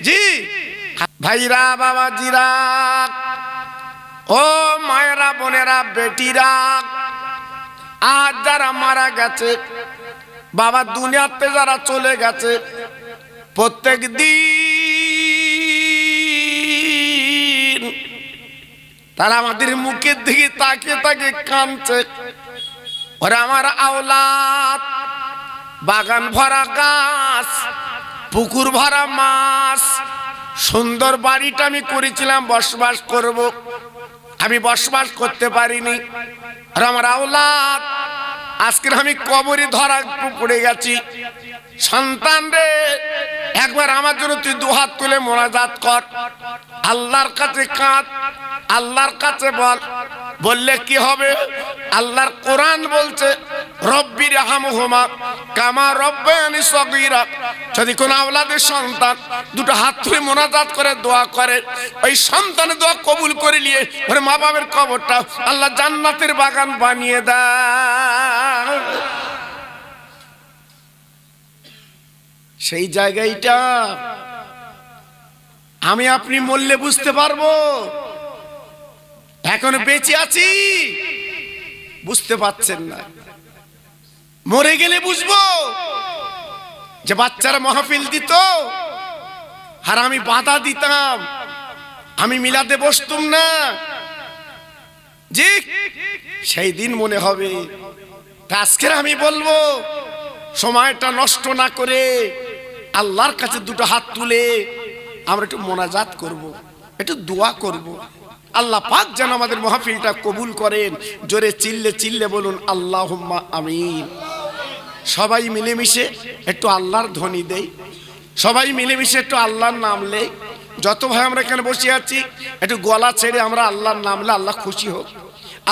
জি ভাইরা, বাবাজিরা, ও মায়েরা, বোনেরা, বেটিরা, আজ যারা মারা গেছে, বাবা দুনিয়াতে যারা চলে গেছে, প্রত্যেক দিন তারা আমাদের মুখের দিকে তাকিয়ে তাকিয়ে কাঁদছে, ওরা আমার আওলাদ, বাগান ভরা গাছ, পুকুর ভরা মাছ, সুন্দর বাড়িটা আমি করেছিলাম বসবাস করব, আমি বসবাস করতে পারিনি, আর আমার আওলাদ আজকের আমি কবরে ধরা পড়ে গেছি। সন্তান রে, একবার আমার জন্য তুই দুহাত তুলে মোনাজাত কর, আল্লাহর কাছে কাঁদ, আল্লাহর কাছে বল। বললে কি হবে? আল্লাহর কোরআন বলছে রব্বির হামহুমা কামা রব্বায়ানি সগীরা। যদি কোন আওলাদের সন্তান দুটো হাত তুলে মোনাজাত করে দোয়া করে, ওই সন্তানের দোয়া কবুল করে নিয়ে ওর মা বাবার কবরটা আল্লাহ জান্নাতের বাগান বানিয়ে দেয়। সেই জায়গাটা আমি আপনি মরলে বুঝতে পারবো। এখন বেঁচে আছি, বুঝতে পারছেন না। মরে গেলে বুঝবো যে বাচ্চারা মাহফিল দিত আর আমি বাধা দিতাম, আমি মিলাতে বসতুম না, জি সেই দিন মনে হবে। আজকের আমি বলবো সময়টা নষ্ট না করে আল্লাহর কাছে দুটো হাত তুলে আমরা একটু মোনাজাত করব, একটু দোয়া করব। আল্লাহ পাক যেন আমাদের মাহফিলটা কবুল করেন। জোরে চিল্লে চিল্লে বলুন আল্লাহুম্মা আমিন। সবাই মিলেমিশে একটু আল্লাহর ধ্বনি দেই, সবাই মিলেমিশে একটু আল্লাহর নাম লেই। যত ভাই আমরা এখানে বসে আছি একটু গলা ছেড়ে আমরা আল্লাহর নামলে আল্লাহ খুশি হোক।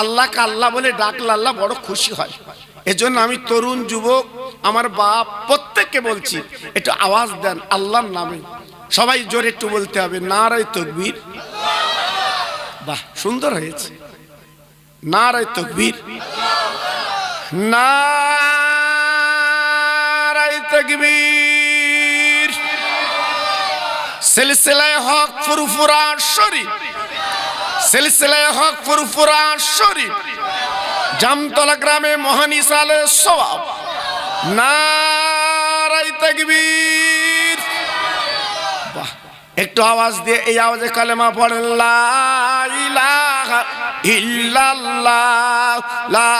আল্লাহকে আল্লাহ বলে ডাকলে আল্লাহ বড় খুশি হয়। এজন্য আমি তরুণ যুবক আমার বাপ প্রত্যেককে বলছি একটু আওয়াজ দেন আল্লাহর নামে। সবাই জোরে একটু বলতে হবে নারায়ে তাকবীর। বাহ, সুন্দর হয়েছে। নারায়ে তাকবীর, নারায়ে তাকবীর। সিলসিলায়ে হক ফুরফুরা শরীফ, সিলসিলায়ে হক ফুরফুরা শরীফ, জামতলা গ্রামে মহান ইসালে সওয়াব। নারায়ে তাকবীর। বাহ, একটু আওয়াজ দিয়ে এই আওয়াজে কালেমা পড়েন লা ইলাহা ইল্লাল্লাহ, লা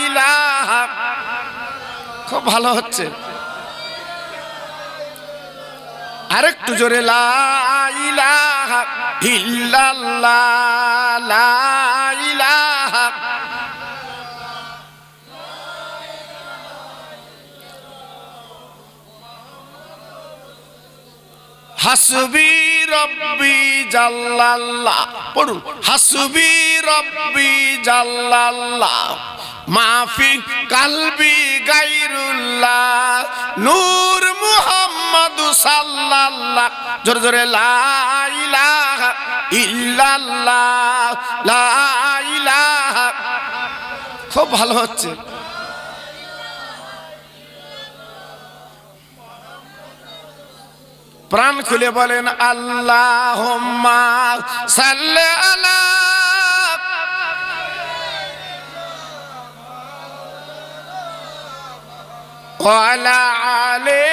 ইলাহা। খুব ভালো হচ্ছে, আরেকটু জোরে লা ইলাহা ইল্লাল্লাহ, লা ইলাহা। হাসবি রব্বি জাল্লাল্লাহ, পড়ুন হাসবি রব্বি জাল্লাল্লাহ, মাফি কালবি গায়রুল্লাহ, নূর মুহাম্মাদু সাল্লাল্লাহ। জোরে জোরে লা ইলাহা ইল্লাল্লাহ, লা ইলাহা। খুব ভালো হচ্ছে। প্রাণ খুলে বলেন আল্লাহুম্মা সাল্লি আলা ওয়া আলা আলি।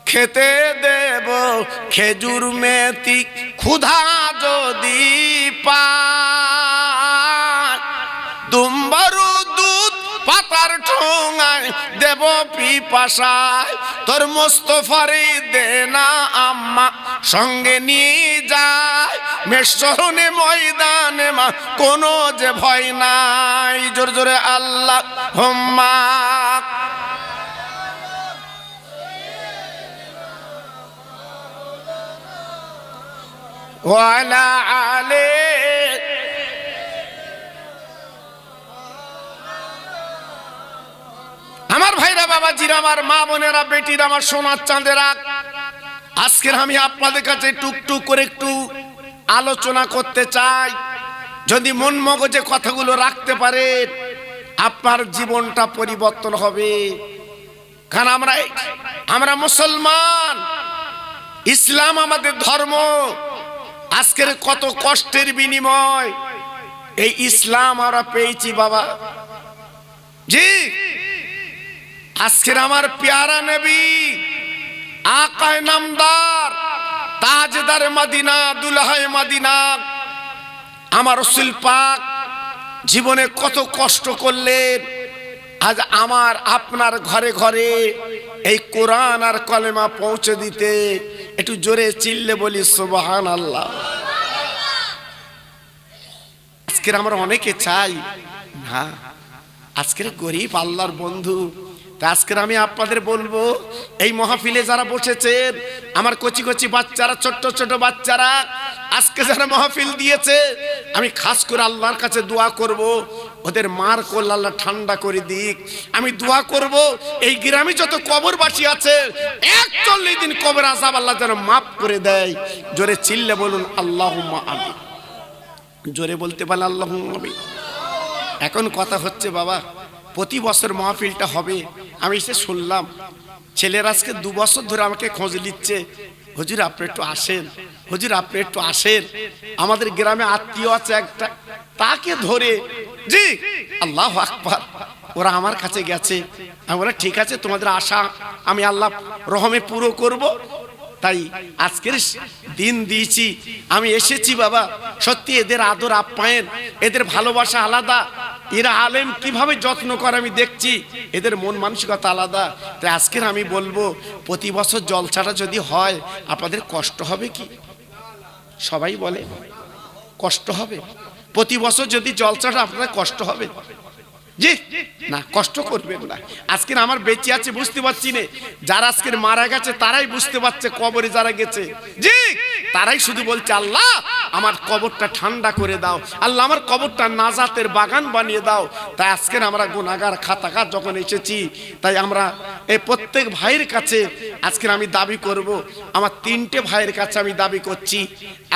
খেতে দেব খেজুর মেথি ক্ষুধা যদি পায়, দুম্বারু দুধ পাতার ঠোঙায় দেব পিপাসায়, তোর মোস্তফারে দেনা আম্মা সঙ্গে নিয়ে যায়, মেশরনে ময়দানে মা কোনো যে ভয় নাই। জোরে জোরে আল্লাহুম্মা ওয়া আলা আলি। আমার ভাইরা, বাবাজিরা, আমার মা বোনেরা, বেটিরা, আমার সোনার চাঁদেরা, আজকের আমি আপনাদের কাছে টুকটুক করে একটু আলোচনা করতে চাই। যদি মন মগজে কথাগুলো রাখতে পারেন আপনার জীবনটা পরিবর্তন হবে। কারণ আমরা মুসলমান, ইসলাম আমাদের ধর্ম। আজকের কত কষ্টের বিনিময় এই ইসলাম আমরা পেয়েছি বাবা জি। আজকের আমার প্যারা নবী আকায়ে নামদার তাজদার মদিনা দুলহায়ে মদিনা আমার রাসূল পাক জীবনে কত কষ্ট করলেন। আজ আমার আপনার ঘরে ঘরে এই কোরআন আর কলেমা পৌঁছে দিতে। একটু জোরে চিল্লে বলি সুবহানাল্লাহ। আজকের আমরা অনেকে চাই না, আজকের গরিব আল্লাহর বন্ধু। তা আজকের আমি আপনাদের বলবো, এই মাহফিলে যারা বসেছেন, আমার কচি কচি বাচ্চারা, ছোট্ট ছোট বাচ্চারা, আজকে যারা মাহফিল দিয়েছে, আমি খাস করে আল্লাহর কাছে দোয়া করব, ওদের মার কোল আল্লাহ ঠান্ডা করে দিক। আমি দোয়া করব এই গ্রামে যত কবরবাসী আছে 41 দিন কবর আযাব আল্লাহ যেন মাফ করে দেয়। জোরে চিল্লে বলুন আল্লাহুম্মা আমিন। জোরে বলতে পারলে আল্লাহুম্মা আমিন। এখন কথা হচ্ছে বাবা, প্রতি বছর মাহফিলটা হবে। আমি এসে শুনলাম ছেলের আজকে 2 বছর ধরে আমাকে খোঁজ নিচ্ছে, হুজুর আপনি একটু আসেন, হুজুর আপনি একটু আসেন। আমাদের গ্রামে আত্মীয় আছে একটা, তাকে ধরে, জি আল্লাহু আকবার, ওরা আমার কাছে গেছে। আমি বললাম ঠিক আছে, তোমাদের আশা আমি আল্লাহ রহমে পুরো করব। তাই আজকের দিন দিয়েছি, আমি এসেছি বাবা। সত্যি এদের আদর আপ্যায়ন, এদের ভালোবাসা আলাদা। এরা আলেম কিভাবে যত্ন করে আমি দেখছি, এদের মন মানসিকতা আলাদা। তাই আজকের আমি বলবো, প্রতি বছর জলসাটা যদি হয় আপনাদের কষ্ট হবে কি? সবাই বলে কষ্ট হবে। প্রতি বছর যদি জলসাটা আপনাদের কষ্ট হবে? জি না, কষ্ট করবেন না। আজকে আমার বেঁচে আছে বুঝতে পারছি না, যারা আজকে মারা গেছে তারাই বুঝতে পারছে, কবরে যারা গেছে জি তারাই শুধু বলছে আল্লাহ আমার কবরটা ঠান্ডা করে দাও, আল্লাহ আমার কবরটা নাজাতের বাগান বানিয়ে দাও। তাই আজকে আমরা গুনাহগার খাতাকার যখন এসেছি, তাই আমরা এই প্রত্যেক ভাইয়ের কাছে আজকে আমি দাবি করব, আমার 3টে ভাইয়ের কাছে আমি দাবি করছি,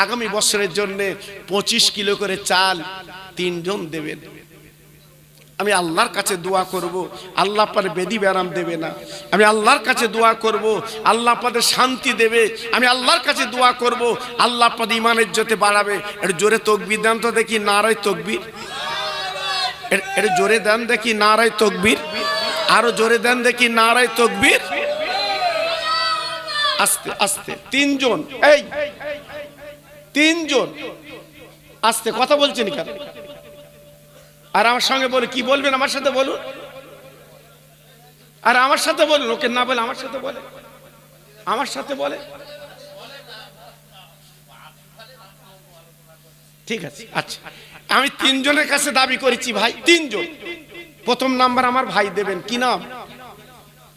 আগামী বছরের জন্য 25 কিলো করে চাল 3 জন দেবেন। আমি আল্লাহর কাছে দোয়া করব, আল্লাহ পারে বেদি ব্যারাম দেবে না। আমি আল্লাহর কাছে দোয়া করব, আল্লাহ পারে শান্তি দেবে। আমি আল্লাহর কাছে দোয়া করব, আল্লাহ পারে ইমানের ইজ্জতে বাড়াবে। একটু জোরে তাকবীর দেন তো দেখি, নারায়ে তাকবীর। একটু জোরে দেন দেখি, নারায়ে তাকবীর। আরো জোরে দেন দেখি, নারায়ে তাকবীর। আস্তে আস্তে 3 জন, এই 3 জন আস্তে কথা বলছেন কেন? আর আমার সঙ্গে বলে কি বলবেন, আমার সাথে বলুন। আর আমার সাথে বলুন, ওকে না বলে আমার সাথে বলে, আমার সাথে বলে। ঠিক আছে, আচ্ছা আমি 3 জনের কাছে দাবি করেছি ভাই, 3 জন। প্রথম নাম্বার আমার ভাই দেবেন, কি নাম?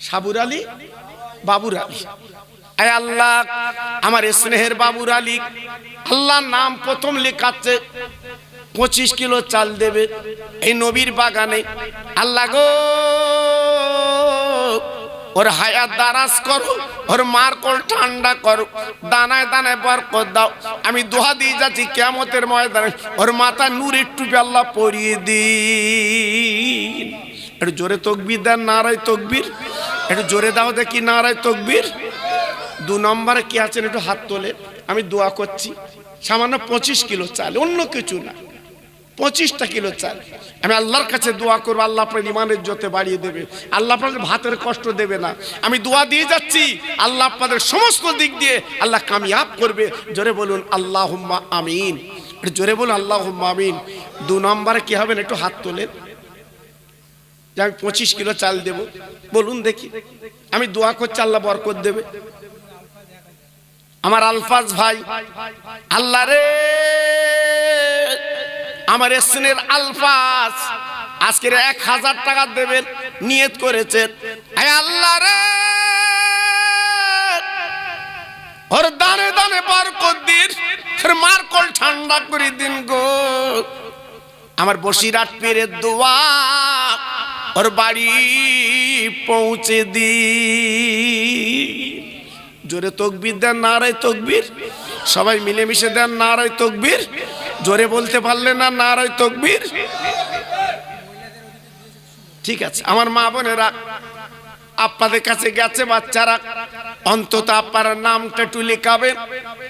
সাবুর আলী, বাবুর আলী। আয় আল্লাহ আমার স্নেহের বাবুর আলী, আল্লাহ নাম প্রথম লেখাচ্ছে, 25 কিলো চাল দেবে এই নবীর বাগানে। আল্লাহ গো ওর হায়াত দারাজ করো, ওর মার কোল ঠান্ডা করো, দানায় দানায় বরকত দাও। আমি দোয়া দিয়ে যাচ্ছি কিয়ামতের ময়দানে ওর মাথা নূরের টুপি আল্লাহ পরিয়ে দিন। একটু জোরে তাকবীর দেন, নারায়ে তাকবীর। একটু জোরে দাও দেখি, নারায়ে তাকবীর। 2 নম্বরে কি আছেন একটু হাত তোলে। আমি দোয়া করছি সামান্য 25 কিলো চাল, অন্য কিছু না, 25টা কিলো চাল। আমি আল্লাহর কাছে দোয়া করবো, আল্লাহ আপনার ইমানের ইজ্জতে বাড়িয়ে দেবে, আল্লাহ আপনাদের ভাতের কষ্ট দেবে না। আমি দোয়া দিয়ে যাচ্ছি, আল্লাহ আপনাদের সমস্ত দিক দিয়ে আল্লাহ কামিয়াব করবে। জোরে বলুন আল্লাহুম্মা আমিন। জোরে বলুন আল্লাহুম্মা আমিন। 2 নম্বরে কি হবেন একটু হাত তোলেন, যে আমি 25 কিলো চাল দেব। বলুন দেখি, আমি দোয়া করছি আল্লাহ বরকত দেবে। আমার আলফাজ ভাই, আল্লাহ রে আমার স্নেহের আলফাজ আজকের 1000 টাকা দেবেন, নিয়ত করেছেন। আয় আল্লাহ রে ওর দানে দানে বরকত দিন, ওর মার কোল ঠান্ডা করে দিন গো। আমার বসিরাট পীরের দোয়া ওর বাড়ি পৌঁছে দিন। জোরে তাকবীর দেন, নারায়ে তাকবীর। সবাই মিলেমিশে দেন নারায়ে তাকবীর। জোরে বলতে পারলে না, নারায়ে তাকবীর। ঠিক আছে আমার মা বোনেরা, আপনাদের কাছে গেছে বাচ্চারা, অন্তত আপনার নামটা একটু লেখাবেন।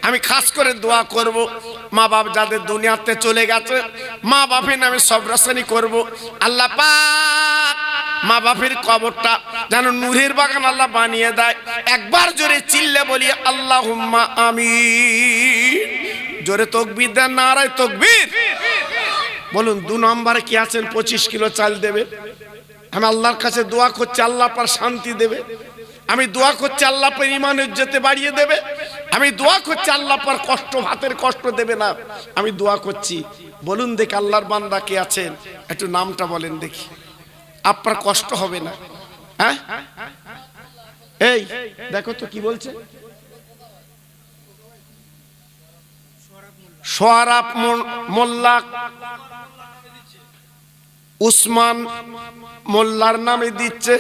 আমি খাস করে দোয়া করব, মা বাপ যাদের দুনিয়াতে চলে গেছে, মা বাপের নামে সবরাসানি করব। আল্লাহ পাক মা বাপের কবরটা যেন নূরের বাগান আল্লাহ বানিয়ে দেয়। একবার জোরে চিল্লে বলি আল্লাহুম্মা আমিন। জোরে তাকবীর দেন, নারায়ে তাকবীর। বলুন 2 নম্বরে কি আছেন 25 কিলো চাল দেবে। আমি আল্লাহর কাছে দোয়া করছি, আল্লাহ পার শান্তি দেবে, আমি দোয়া করছি আল্লাহ পর ইমানের যেতে বাড়িয়ে দেবে। আমি দোয়া করছি আল্লাহ পর কষ্ট ভাতের কষ্ট দেবে না। আমি দোয়া করছি। বলুন দেখি আল্লাহর বান্দা কে আছেন, একটু নামটা বলেন দেখি, আপনার কষ্ট হবে না। হ্যাঁ এই দেখো তো কি বলছে, সোয়ারাব মোল্লা উসমান মোল্লার নামে দিচ্ছে।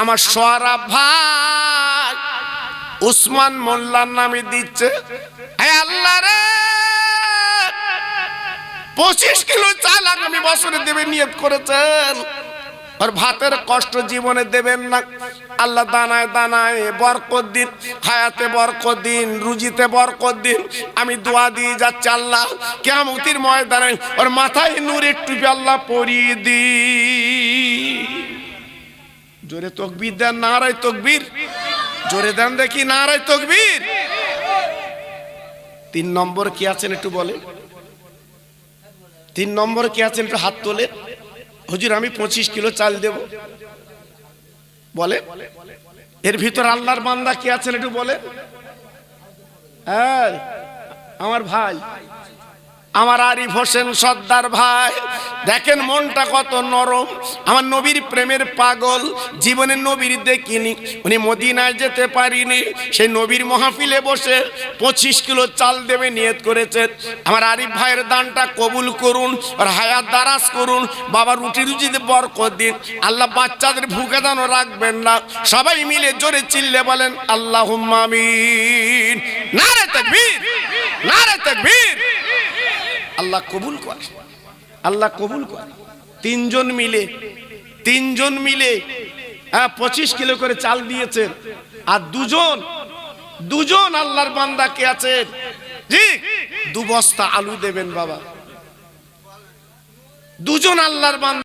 আমার সোয়ারাব ভাই উসমান মোল্লার নামে দিচ্ছে। আল্লাহ রে 25 কিলো চাল আগামী বছরে দেবে নিয়ত করেছেন। আর ভাতের কষ্ট জীবনে দেবেন না। আল্লাহ দানায় দানায় বরকত দিন, হায়াতে বরকত দিন, রুজিতে বরকত দিন। আমি দোয়া দিয়ে যাচ্ছি আল্লাহ কিয়ামতের ময়দানে ওর মাথায় নূরের টুপি আল্লাহ পরিয়ে দি। জোরে তাকবীর দেন, নারায়ে তাকবীর। জোরে দেন দেখি নারায়ে তাকবীর। 3 নম্বর কি আছেন একটু বলেন, 3 নম্বর কি আছেন একটু হাত তোলে। হুজুর আমি 25 কিলো চাল দেব বলে। এর ভিতর আল্লাহর বান্দা কি আছেন একটু বলে। হ্যাঁ আমার ভাই, আমার আরিফ হোসেন সর্দার ভাই, দেখেন মনটা কত নরম। আমার নবীর প্রেমের পাগল, জীবনে নবীর দেখিনি, উনি মদিনায় যেতে পারিনি, সেই নবীর মাহফিলে বসে 25 কিলো চাল দেবে নিয়ত করেছেন। আমার আরিফ ভাইয়ের দানটা কবুল করুন, আর হায়াত দারাজ করুন। বাবা রুটি রুজিতে বরকত দিন। আল্লাহ বাচ্চাদের ভুকে দানও রাখবেন না। সবাই মিলে জোরে চিল্লে বলেন আল্লাহুম্মা আমিন। নারে তাকবীর, নারে তাকবীর। আল্লাহ কবুল করে, আল্লাহ কবুল করে। 3 জন মিলে 25 কিলো করে চাল দিয়েছেন। আর দুজন আল্লাহর বান্দা কে আছেন জি 2 বস্তা আলু দেবেন বাবা। 2 জন আল্লাহর বান্দা।